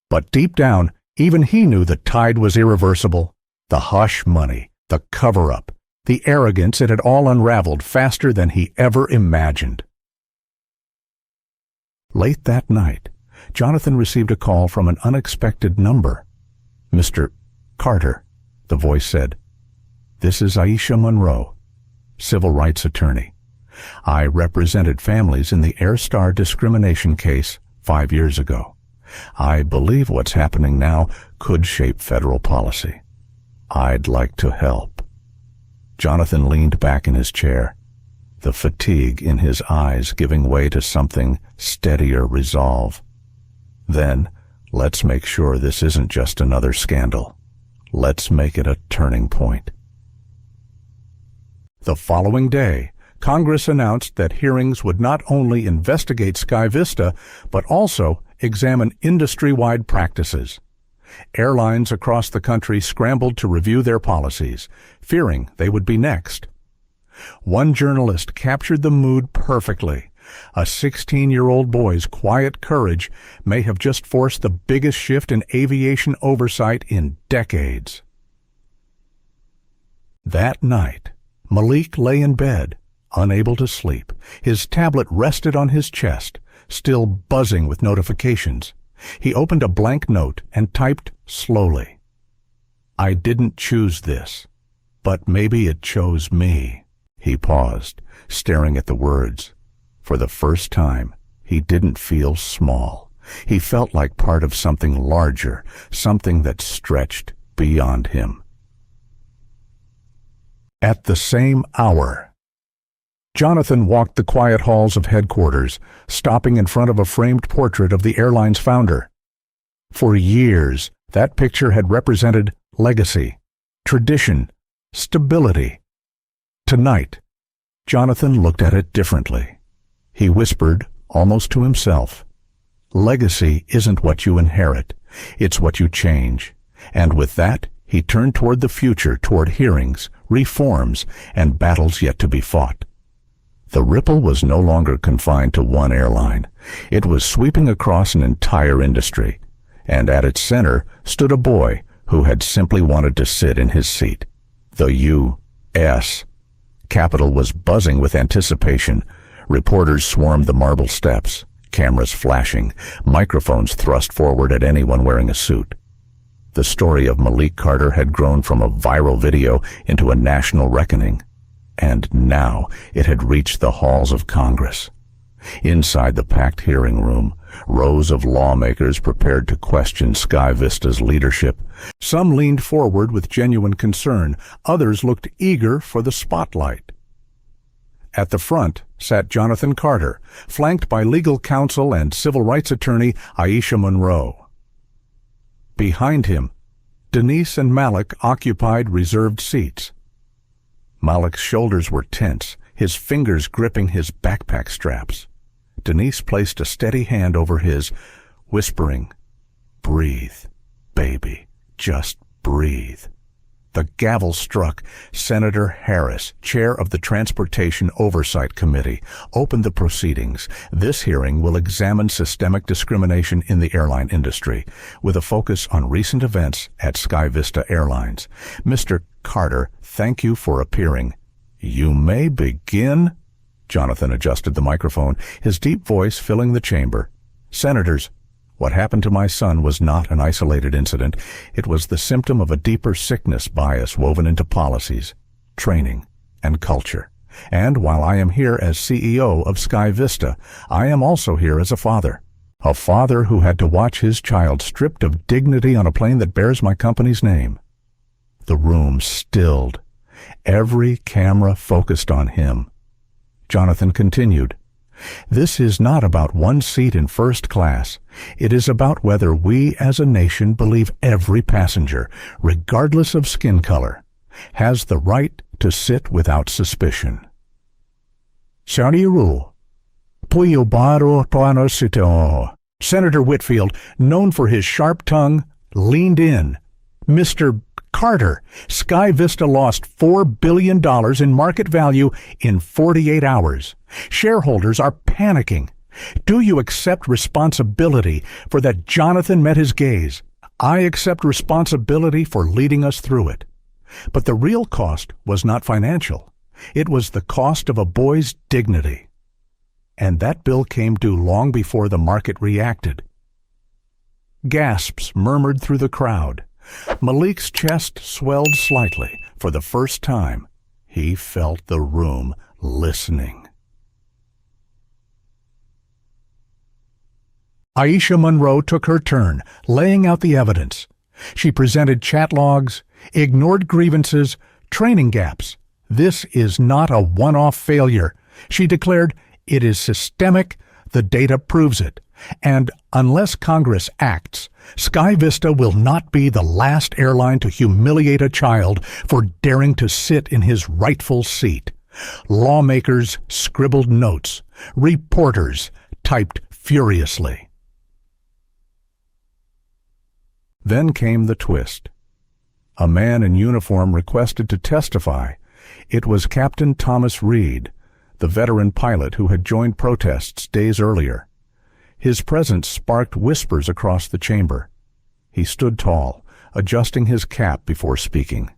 But deep down, even he knew the tide was irreversible. The hush money, the cover-up, the arrogance, it had all unraveled faster than he ever imagined. Late that night, Jonathan received a call from an unexpected number. "Mr. Carter," the voice said. "This is Aisha Monroe, civil rights attorney. I represented families in the Airstar discrimination case 5 years ago. I believe what's happening now could shape federal policy. I'd like to help." Jonathan leaned back in his chair, the fatigue in his eyes giving way to something steadier resolve. "Then, let's make sure this isn't just another scandal. Let's make it a turning point." The following day, Congress announced that hearings would not only investigate Sky Vista, but also examine industry-wide practices. Airlines across the country scrambled to review their policies, fearing they would be next. One journalist captured the mood perfectly. A 16-year-old boy's quiet courage may have just forced the biggest shift in aviation oversight in decades. That night, Malik lay in bed, unable to sleep. His tablet rested on his chest, still buzzing with notifications. He opened a blank note and typed slowly. "I didn't choose this, but maybe it chose me." He paused, staring at the words. For the first time, he didn't feel small. He felt like part of something larger, something that stretched beyond him. At the same hour, Jonathan walked the quiet halls of headquarters, stopping in front of a framed portrait of the airline's founder. For years, that picture had represented legacy, tradition, stability. Tonight, Jonathan looked at it differently. He whispered, almost to himself, "Legacy isn't what you inherit, it's what you change." And with that, he turned toward the future, toward hearings, reforms, and battles yet to be fought. The ripple was no longer confined to one airline. It was sweeping across an entire industry, and at its center stood a boy who had simply wanted to sit in his seat. The U.S. Capitol was buzzing with anticipation. Reporters swarmed the marble steps, cameras flashing, microphones thrust forward at anyone wearing a suit. The story of Malik Carter had grown from a viral video into a national reckoning. And now it had reached the halls of Congress. Inside the packed hearing room, rows of lawmakers prepared to question Sky Vista's leadership. Some leaned forward with genuine concern. Others looked eager for the spotlight. At the front sat Jonathan Carter, flanked by legal counsel and civil rights attorney Aisha Monroe. Behind him, Denise and Malik occupied reserved seats. Malik's shoulders were tense, his fingers gripping his backpack straps. Denise placed a steady hand over his, whispering, "Breathe, baby, just breathe." The gavel struck. Senator Harris, chair of the Transportation Oversight Committee, opened the proceedings. This hearing will examine systemic discrimination in the airline industry, with a focus on recent events at Sky Vista Airlines. "Mr. Carter, thank you for appearing." "You may begin." Jonathan adjusted the microphone, his deep voice filling the chamber. "Senators, What happened to my son was not an isolated incident. It was the symptom of a deeper sickness bias woven into policies, training, and culture. And while I am here as CEO of Sky Vista, I am also here as a father. A father who had to watch his child stripped of dignity on a plane that bears my company's name. The room stilled. Every camera focused on him. Jonathan continued, "This is not about one seat in first class. It is about whether we as a nation believe every passenger, regardless of skin color, has the right to sit without suspicion." Senator Whitfield, known for his sharp tongue, leaned in. "Mr. Carter, Sky Vista lost $4 billion in market value in 48 hours. Shareholders are panicking. Do you accept responsibility for that Jonathan met his gaze? I accept responsibility for leading us through it. But the real cost was not financial. It was the cost of a boy's dignity. And that bill came due long before the market reacted." Gasps murmured through the crowd. Malik's chest swelled slightly. For the first time, he felt the room listening. Aisha Monroe took her turn, laying out the evidence. She presented chat logs, ignored grievances, training gaps. "This is not a one-off failure," she declared. "It is systemic. The data proves it. And unless Congress acts, Sky Vista will not be the last airline to humiliate a child for daring to sit in his rightful seat." Lawmakers scribbled notes. Reporters typed furiously. Then came the twist. A man in uniform requested to testify. It was Captain Thomas Reed, the veteran pilot who had joined protests days earlier. His presence sparked whispers across the chamber. He stood tall, adjusting his cap before speaking.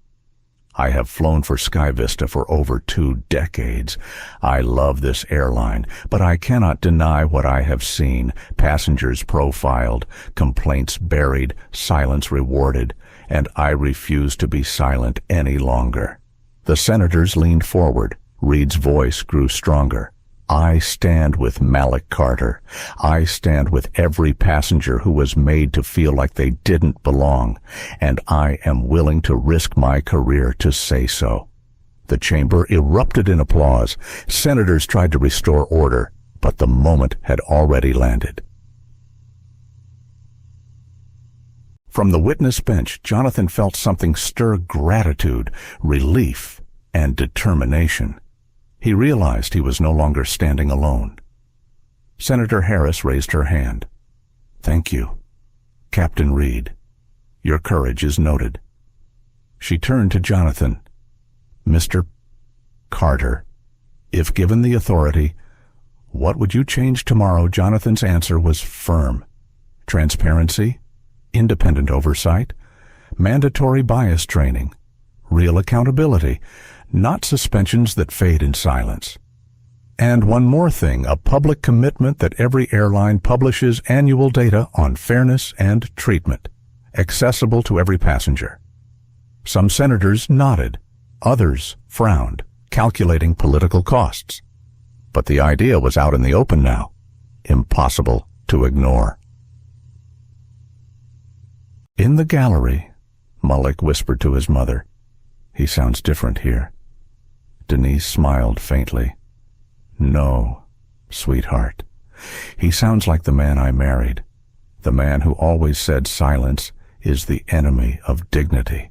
"I have flown for Sky Vista for over 2 decades. I love this airline, but I cannot deny what I have seen. Passengers profiled, complaints buried, silence rewarded, and I refuse to be silent any longer." The senators leaned forward. Reed's voice grew stronger. "I stand with Malik Carter. I stand with every passenger who was made to feel like they didn't belong, and I am willing to risk my career to say so." The chamber erupted in applause. Senators tried to restore order, but the moment had already landed. From the witness bench, Jonathan felt something stir gratitude, relief, and determination. He realized he was no longer standing alone. Senator Harris raised her hand. "Thank you, Captain Reed. Your courage is noted." She turned to Jonathan. "Mr. Carter, if given the authority, what would you change tomorrow?" Jonathan's answer was firm. Transparency, independent oversight, mandatory bias training, real accountability, not suspensions that fade in silence. And one more thing, a public commitment that every airline publishes annual data on fairness and treatment, accessible to every passenger. Some senators nodded, others frowned, calculating political costs. But the idea was out in the open now, impossible to ignore. In the gallery, Malik whispered to his mother, "He sounds different here." Denise smiled faintly. "No, sweetheart. He sounds like the man I married, the man who always said silence is the enemy of dignity."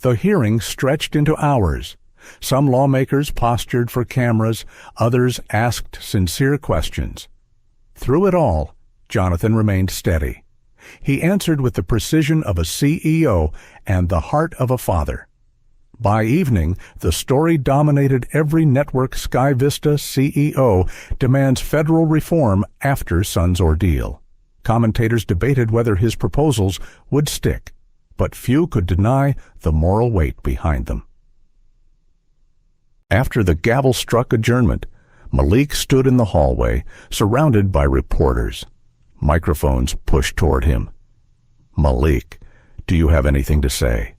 The hearing stretched into hours. Some lawmakers postured for cameras, others asked sincere questions. Through it all, Jonathan remained steady. He answered with the precision of a CEO and the heart of a father. By evening, the story dominated every network. Sky Vista CEO demands federal reform after son's ordeal. Commentators debated whether his proposals would stick, but few could deny the moral weight behind them. After the gavel struck adjournment, Malik stood in the hallway, surrounded by reporters. Microphones pushed toward him. "Malik, do you have anything to say?"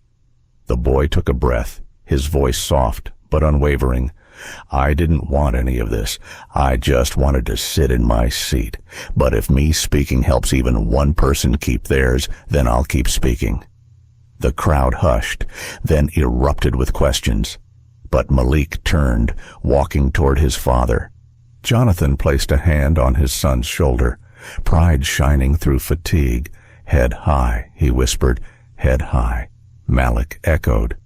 The boy took a breath, his voice soft but unwavering. "I didn't want any of this. I just wanted to sit in my seat. But if me speaking helps even one person keep theirs, then I'll keep speaking." The crowd hushed, then erupted with questions. But Malik turned, walking toward his father. Jonathan placed a hand on his son's shoulder, pride shining through fatigue. "Head high," he whispered. "Head high." Malik echoed.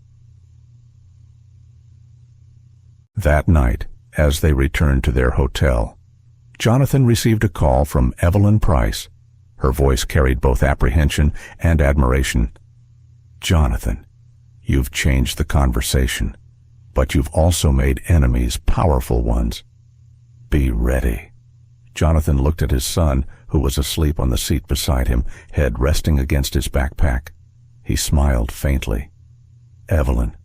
That night, as they returned to their hotel, Jonathan received a call from Evelyn Price. Her voice carried both apprehension and admiration. "Jonathan, you've changed the conversation, but you've also made enemies, powerful ones. Be ready." Jonathan looked at his son, who was asleep on the seat beside him, head resting against his backpack. He smiled faintly. "Evelyn,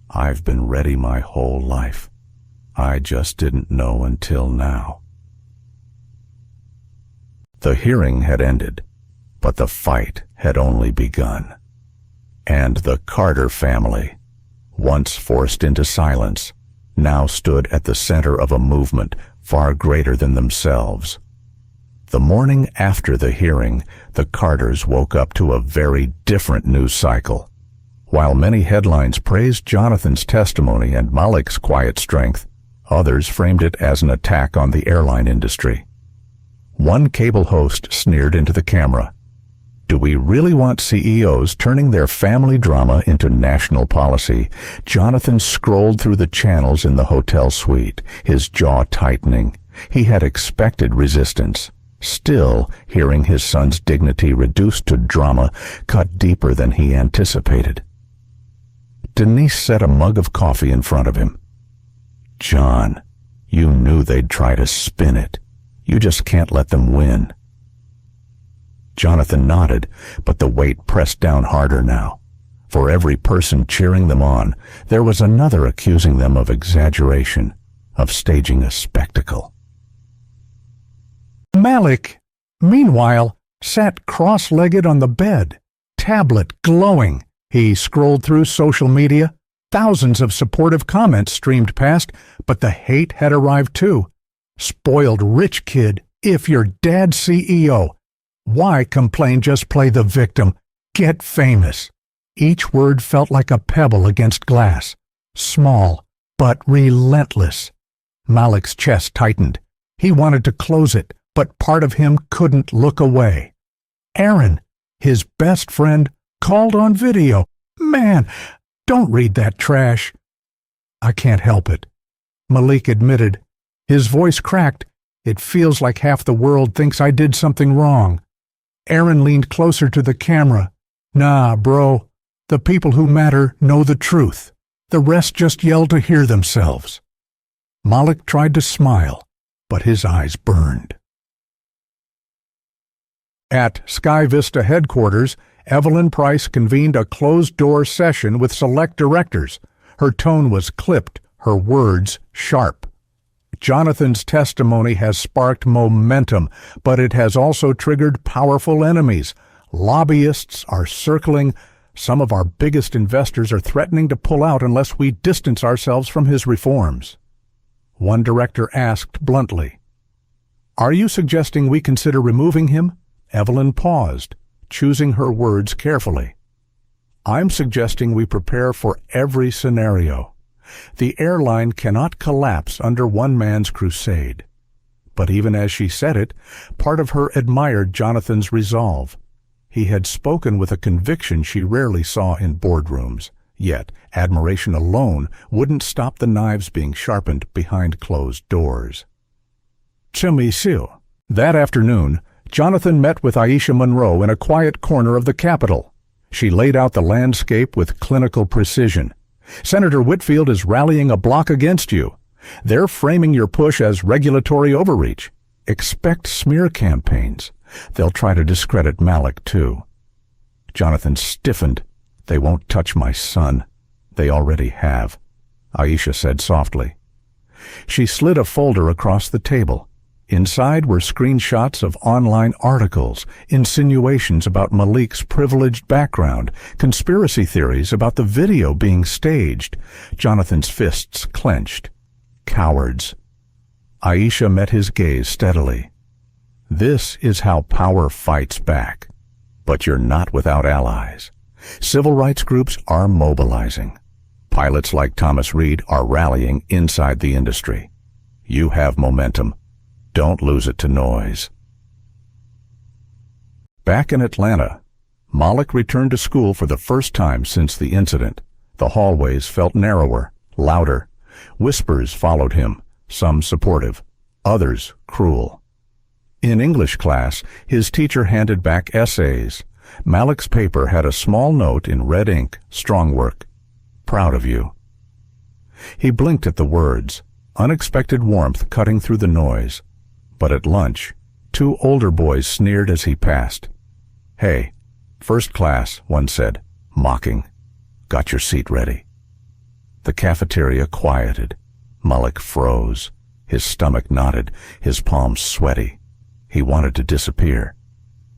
I've been ready my whole life. I just didn't know until now." The hearing had ended, but the fight had only begun. And the Carter family, once forced into silence, now stood at the center of a movement far greater than themselves. The morning after the hearing, the Carters woke up to a very different news cycle. While many headlines praised Jonathan's testimony and Malik's quiet strength, others framed it as an attack on the airline industry. One cable host sneered into the camera, "Do we really want CEOs turning their family drama into national policy?" Jonathan scrolled through the channels in the hotel suite, his jaw tightening. He had expected resistance. Still, hearing his son's dignity reduced to drama cut deeper than he anticipated. Denise set a mug of coffee in front of him. "John, you knew they'd try to spin it. You just can't let them win." Jonathan nodded, but the weight pressed down harder now. For every person cheering them on, there was another accusing them of exaggeration, of staging a spectacle. Malik, meanwhile, sat cross-legged on the bed, tablet glowing. He scrolled through social media. Thousands of supportive comments streamed past, but the hate had arrived too. "Spoiled rich kid, if your dad's CEO. Why complain, just play the victim. Get famous." Each word felt like a pebble against glass. Small, but relentless. Malik's chest tightened. He wanted to close it, but part of him couldn't look away. Aaron, his best friend, called on video. "Man, don't read that trash." "I can't help it," Malik admitted. His voice cracked. "It feels like half the world thinks I did something wrong." Aaron leaned closer to the camera. "Nah, bro. The people who matter know the truth. The rest just yell to hear themselves." Malik tried to smile, but his eyes burned. At Sky Vista headquarters, Evelyn Price convened a closed-door session with select directors. Her tone was clipped, her words sharp. "Jonathan's testimony has sparked momentum, but it has also triggered powerful enemies. Lobbyists are circling. Some of our biggest investors are threatening to pull out unless we distance ourselves from his reforms." One director asked bluntly, "Are you suggesting we consider removing him?" Evelyn paused, choosing her words carefully. "I'm suggesting we prepare for every scenario. The airline cannot collapse under one man's crusade." But even as she said it, part of her admired Jonathan's resolve. He had spoken with a conviction she rarely saw in boardrooms, yet admiration alone wouldn't stop the knives being sharpened behind closed doors. That afternoon, Jonathan met with Aisha Monroe in a quiet corner of the Capitol. She laid out the landscape with clinical precision. "Senator Whitfield is rallying a bloc against you. They're framing your push as regulatory overreach. Expect smear campaigns. They'll try to discredit Malik, too." Jonathan stiffened. "They won't touch my son. They already have," Aisha said softly. She slid a folder across the table. Inside were screenshots of online articles, insinuations about Malik's privileged background, conspiracy theories about the video being staged. Jonathan's fists clenched. Cowards. Aisha met his gaze steadily. This is how power fights back. But you're not without allies. Civil rights groups are mobilizing. Pilots like Thomas Reed are rallying inside the industry. You have momentum. Don't lose it to noise. Back in Atlanta, Malik returned to school for the first time since the incident. The hallways felt narrower, louder. Whispers followed him, some supportive, others cruel. In English class, his teacher handed back essays. Malik's paper had a small note in red ink, strong work. Proud of you. He blinked at the words, unexpected warmth cutting through the noise. But at lunch, two older boys sneered as he passed. Hey, first class, one said, mocking. Got your seat ready. The cafeteria quieted. Malik froze. His stomach knotted, his palms sweaty. He wanted to disappear.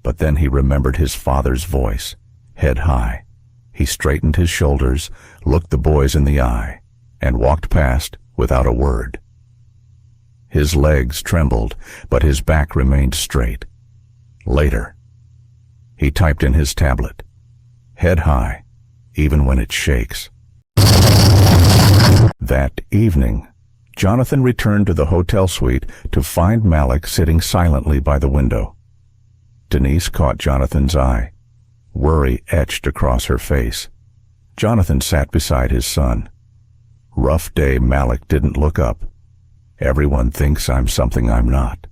But then he remembered his father's voice, head high. He straightened his shoulders, looked the boys in the eye, and walked past without a word. His legs trembled, but his back remained straight. Later, he typed in his tablet, head high, even when it shakes. That evening, Jonathan returned to the hotel suite to find Malik sitting silently by the window. Denise caught Jonathan's eye. Worry etched across her face. Jonathan sat beside his son. Rough day. Malik didn't look up. Everyone thinks I'm something I'm not.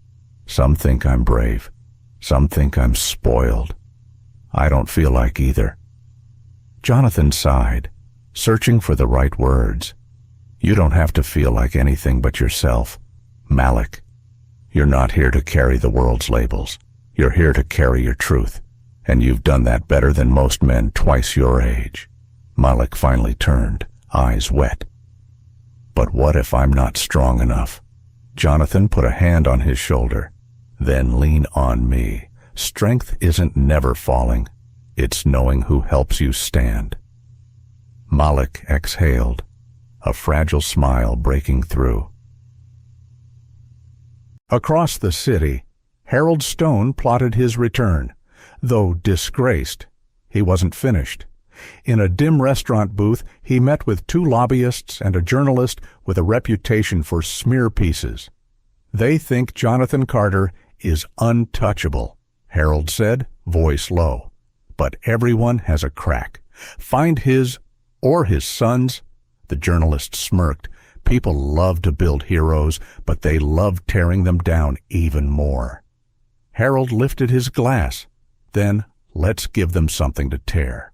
Some think I'm brave. Some think I'm spoiled. I don't feel like either. Jonathan sighed, searching for the right words. You don't have to feel like anything but yourself. Malik, you're not here to carry the world's labels. You're here to carry your truth. And you've done that better than most men twice your age. Malik finally turned, eyes wet. But what if I'm not strong enough? Jonathan put a hand on his shoulder. Then lean on me. Strength isn't never falling. It's knowing who helps you stand. Malik exhaled, a fragile smile breaking through. Across the city, Harold Stone plotted his return. Though disgraced, he wasn't finished. In a dim restaurant booth, he met with two lobbyists and a journalist with a reputation for smear pieces. They think Jonathan Carter is untouchable, Harold said, voice low. But everyone has a crack. Find his or his son's. The journalist smirked. People love to build heroes, but they love tearing them down even more. Harold lifted his glass. Then, let's give them something to tear.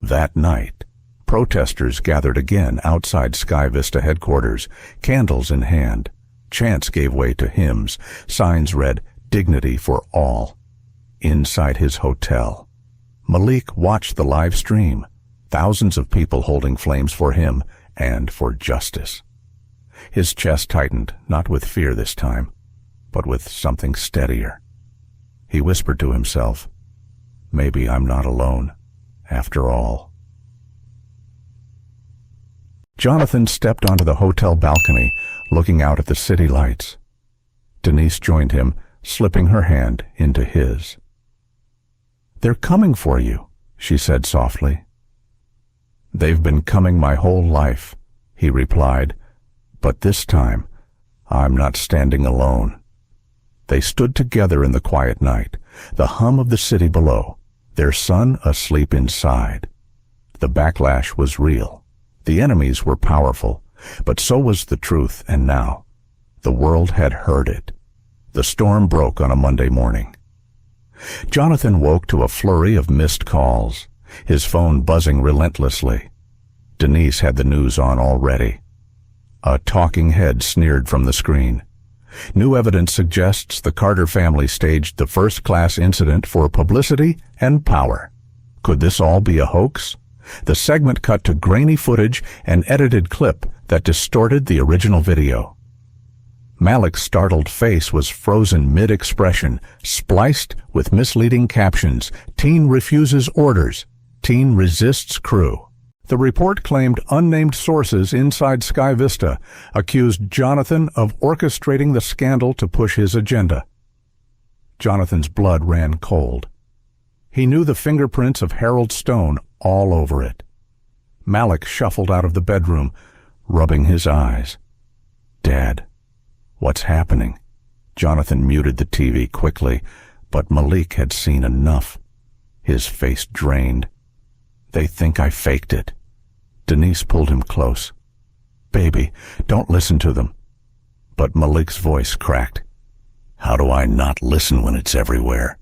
That night, protesters gathered again outside Sky Vista headquarters, candles in hand. Chants gave way to hymns. Signs read, "Dignity for all." Inside his hotel, Malik watched the live stream. Thousands of people holding flames for him and for justice. His chest tightened, not with fear this time, but with something steadier. He whispered to himself, maybe I'm not alone, after all. Jonathan stepped onto the hotel balcony, looking out at the city lights. Denise joined him, slipping her hand into his. They're coming for you, she said softly. They've been coming my whole life, he replied, but this time, I'm not standing alone. They stood together in the quiet night, the hum of the city below, their son asleep inside. The backlash was real. The enemies were powerful, but so was the truth, and now the world had heard it. The storm broke on a Monday morning. Jonathan woke to a flurry of missed calls, his phone buzzing relentlessly. Denise had the news on already. A talking head sneered from the screen. New evidence suggests the Carter family staged the first-class incident for publicity and power. Could this all be a hoax? The segment cut to grainy footage and edited clip that distorted the original video. Malik's startled face was frozen mid-expression, spliced with misleading captions. Teen refuses orders. Teen resists crew. The report claimed unnamed sources inside Sky Vista accused Jonathan of orchestrating the scandal to push his agenda. Jonathan's blood ran cold. He knew the fingerprints of Harold Stone all over it. Malik shuffled out of the bedroom, rubbing his eyes. "Dad, what's happening?" Jonathan muted the TV quickly, but Malik had seen enough. His face drained. "They think I faked it." Denise pulled him close. "Baby, don't listen to them." But Malik's voice cracked. "How do I not listen when it's everywhere?"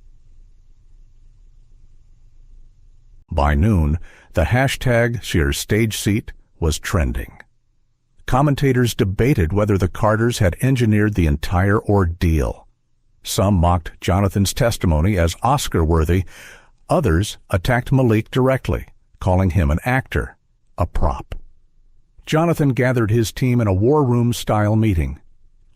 By noon, the hashtag #ShareStageSeat was trending. Commentators debated whether the Carters had engineered the entire ordeal. Some mocked Jonathan's testimony as Oscar-worthy. Others attacked Malik directly, calling him an actor, a prop. Jonathan gathered his team in a war room-style meeting.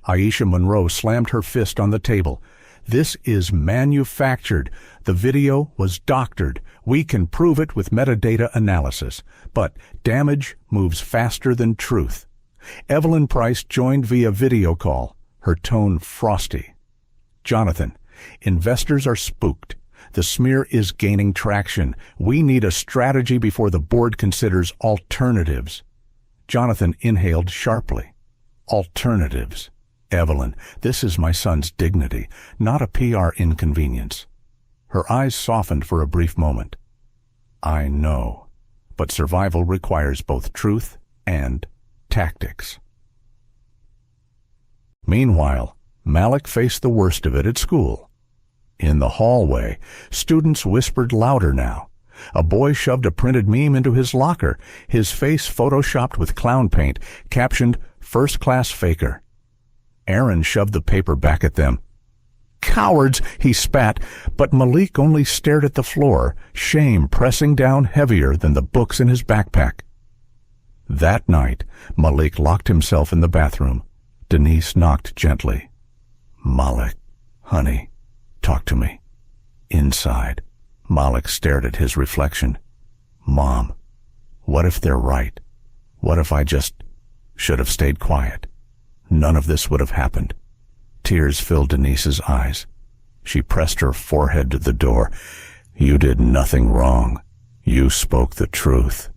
Aisha Monroe slammed her fist on the table. "This is manufactured. The video was doctored. We can prove it with metadata analysis. But damage moves faster than truth." Evelyn Price joined via video call, her tone frosty. "Jonathan, investors are spooked. The smear is gaining traction. We need a strategy before the board considers alternatives." Jonathan inhaled sharply. "Alternatives. Evelyn, this is my son's dignity, not a PR inconvenience." Her eyes softened for a brief moment. "I know, but survival requires both truth and tactics." Meanwhile, Malik faced the worst of it at school. In the hallway, students whispered louder now. A boy shoved a printed meme into his locker, his face photoshopped with clown paint, captioned, "First-class faker." Aaron shoved the paper back at them. "Cowards," he spat, but Malik only stared at the floor, shame pressing down heavier than the books in his backpack. That night, Malik locked himself in the bathroom. Denise knocked gently. "Malik, honey, talk to me." Inside, Malik stared at his reflection. "Mom, what if they're right? What if I just should have stayed quiet? None of this would have happened." Tears filled Denise's eyes. She pressed her forehead to the door. "You did nothing wrong. You spoke the truth.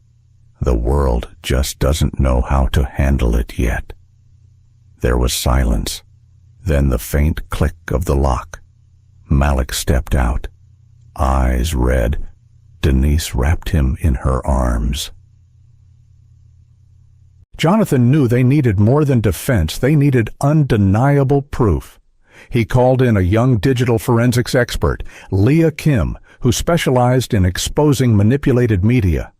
The world just doesn't know how to handle it yet." There was silence, then the faint click of the lock. Malik stepped out, eyes red. Denise wrapped him in her arms. Jonathan knew they needed more than defense. They needed undeniable proof. He called in a young digital forensics expert, Leah Kim, who specialized in exposing manipulated media.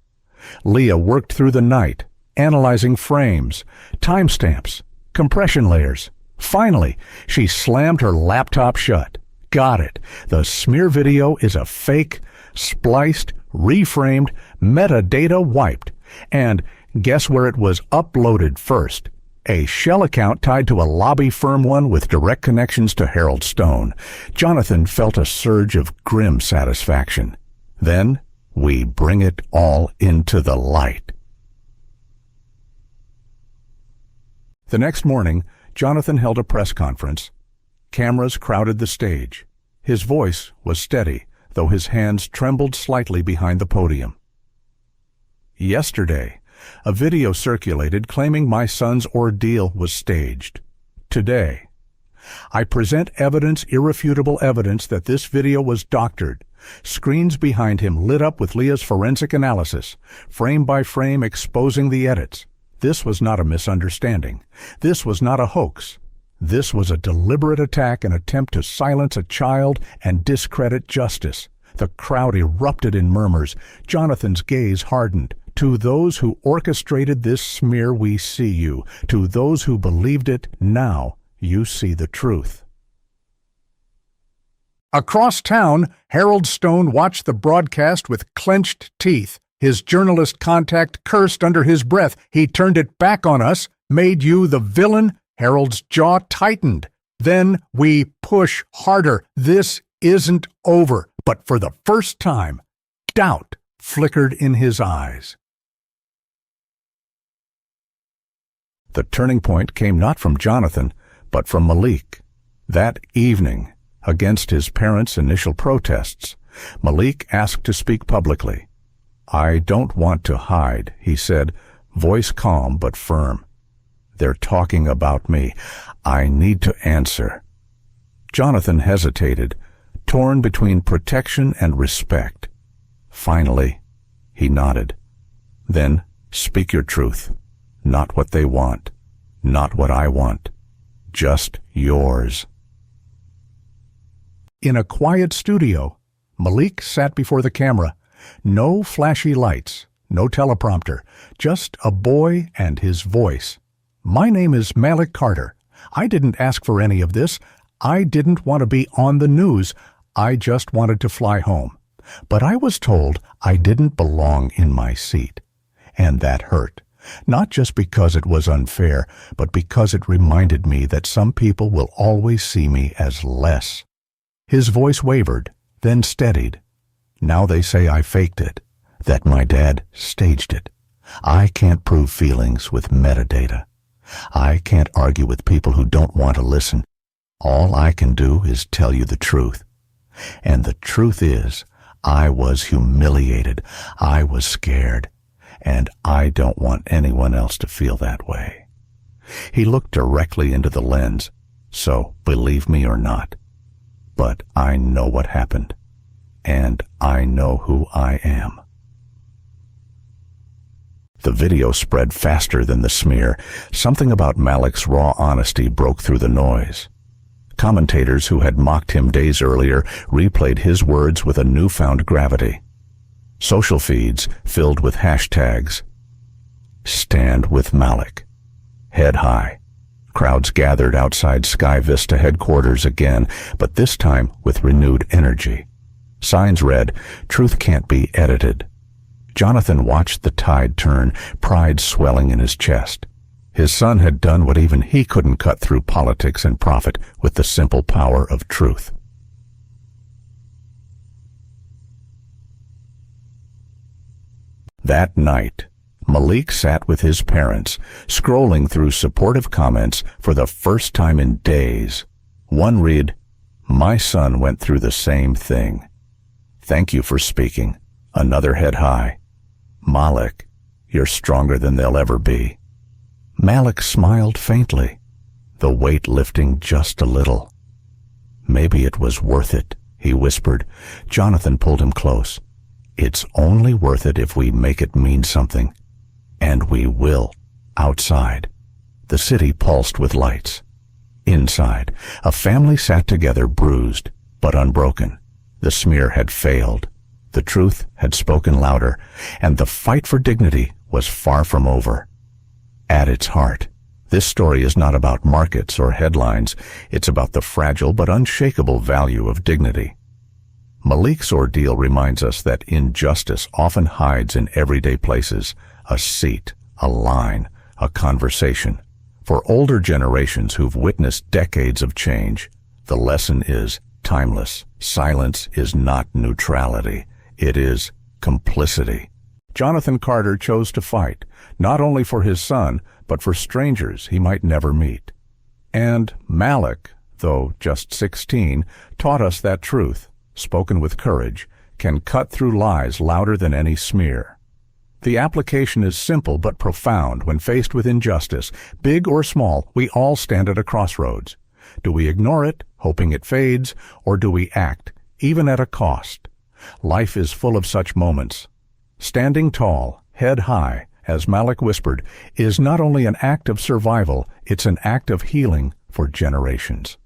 Leah worked through the night, analyzing frames, timestamps, compression layers. Finally, she slammed her laptop shut. Got it. The smear video is a fake, spliced, reframed, metadata wiped. And guess where it was uploaded first? A shell account tied to a lobby firm one with direct connections to Harold Stone. Jonathan felt a surge of grim satisfaction. Then we bring it all into the light. The next morning, Jonathan held a press conference. Cameras crowded the stage. His voice was steady, though his hands trembled slightly behind the podium. Yesterday, a video circulated claiming my son's ordeal was staged. Today, I present evidence, irrefutable evidence, that this video was doctored. Screens behind him lit up with Leah's forensic analysis, frame by frame exposing the edits. This was not a misunderstanding. This was not a hoax. This was a deliberate attack, an attempt to silence a child and discredit justice. The crowd erupted in murmurs. Jonathan's gaze hardened. To those who orchestrated this smear, we see you. To those who believed it, now you see the truth. Across town, Harold Stone watched the broadcast with clenched teeth. His journalist contact cursed under his breath. He turned it back on us, made you the villain. Harold's jaw tightened. Then we push harder. This isn't over. But for the first time, doubt flickered in his eyes. The turning point came not from Jonathan, but from Malik. That evening, against his parents' initial protests, Malik asked to speak publicly. "I don't want to hide," he said, voice calm but firm. "They're talking about me. I need to answer." Jonathan hesitated, torn between protection and respect. Finally, he nodded. "Then speak your truth. Not what they want. Not what I want. Just yours." In a quiet studio, Malik sat before the camera. No flashy lights, no teleprompter, just a boy and his voice. "My name is Malik Carter. I didn't ask for any of this. I didn't want to be on the news. I just wanted to fly home. But I was told I didn't belong in my seat. And that hurt. Not just because it was unfair, but because it reminded me that some people will always see me as less." His voice wavered, then steadied. "Now they say I faked it, that my dad staged it. I can't prove feelings with metadata. I can't argue with people who don't want to listen. All I can do is tell you the truth. And the truth is, I was humiliated. I was scared. And I don't want anyone else to feel that way." He looked directly into the lens, so believe me or not. But I know what happened. And I know who I am. The video spread faster than the smear. Something about Malik's raw honesty broke through the noise. Commentators who had mocked him days earlier replayed his words with a newfound gravity. Social feeds filled with hashtags. "Stand with Malik." "Head high." Crowds gathered outside Sky Vista headquarters again, but this time with renewed energy. Signs read, "Truth can't be edited." Jonathan watched the tide turn, pride swelling in his chest. His son had done what even he couldn't cut through politics and profit with the simple power of truth. That night, Malik sat with his parents, scrolling through supportive comments for the first time in days. One read, "My son went through the same thing. Thank you for speaking." Another head high, "Malik, you're stronger than they'll ever be." Malik smiled faintly, the weight lifting just a little. "Maybe it was worth it," he whispered. Jonathan pulled him close. "It's only worth it if we make it mean something. And we will." Outside, the city pulsed with lights. Inside, a family sat together, bruised but unbroken. The smear had failed. The truth had spoken louder, and the fight for dignity was far from over. At its heart, this story is not about markets or headlines. It's about the fragile but unshakable value of dignity. Malik's ordeal reminds us that injustice often hides in everyday places: a seat, a line, a conversation. For older generations who've witnessed decades of change, the lesson is timeless. Silence is not neutrality. It is complicity. Jonathan Carter chose to fight, not only for his son, but for strangers he might never meet. And Malik, though just 16, taught us that truth, spoken with courage, can cut through lies louder than any smear. The application is simple but profound when faced with injustice. Big or small, we all stand at a crossroads. Do we ignore it, hoping it fades, or do we act, even at a cost? Life is full of such moments. Standing tall, head high, as Malik whispered, is not only an act of survival, it's an act of healing for generations.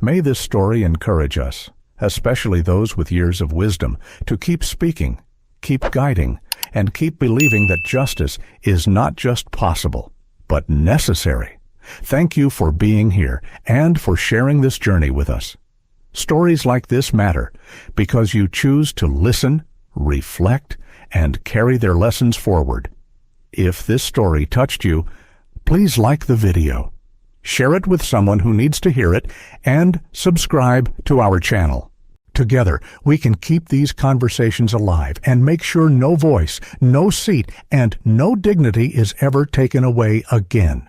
May this story encourage us, especially those with years of wisdom, to keep speaking, keep guiding, and keep believing that justice is not just possible, but necessary. Thank you for being here and for sharing this journey with us. Stories like this matter because you choose to listen, reflect, and carry their lessons forward. If this story touched you, please like the video, share it with someone who needs to hear it, and subscribe to our channel. Together, we can keep these conversations alive and make sure no voice, no seat, and no dignity is ever taken away again.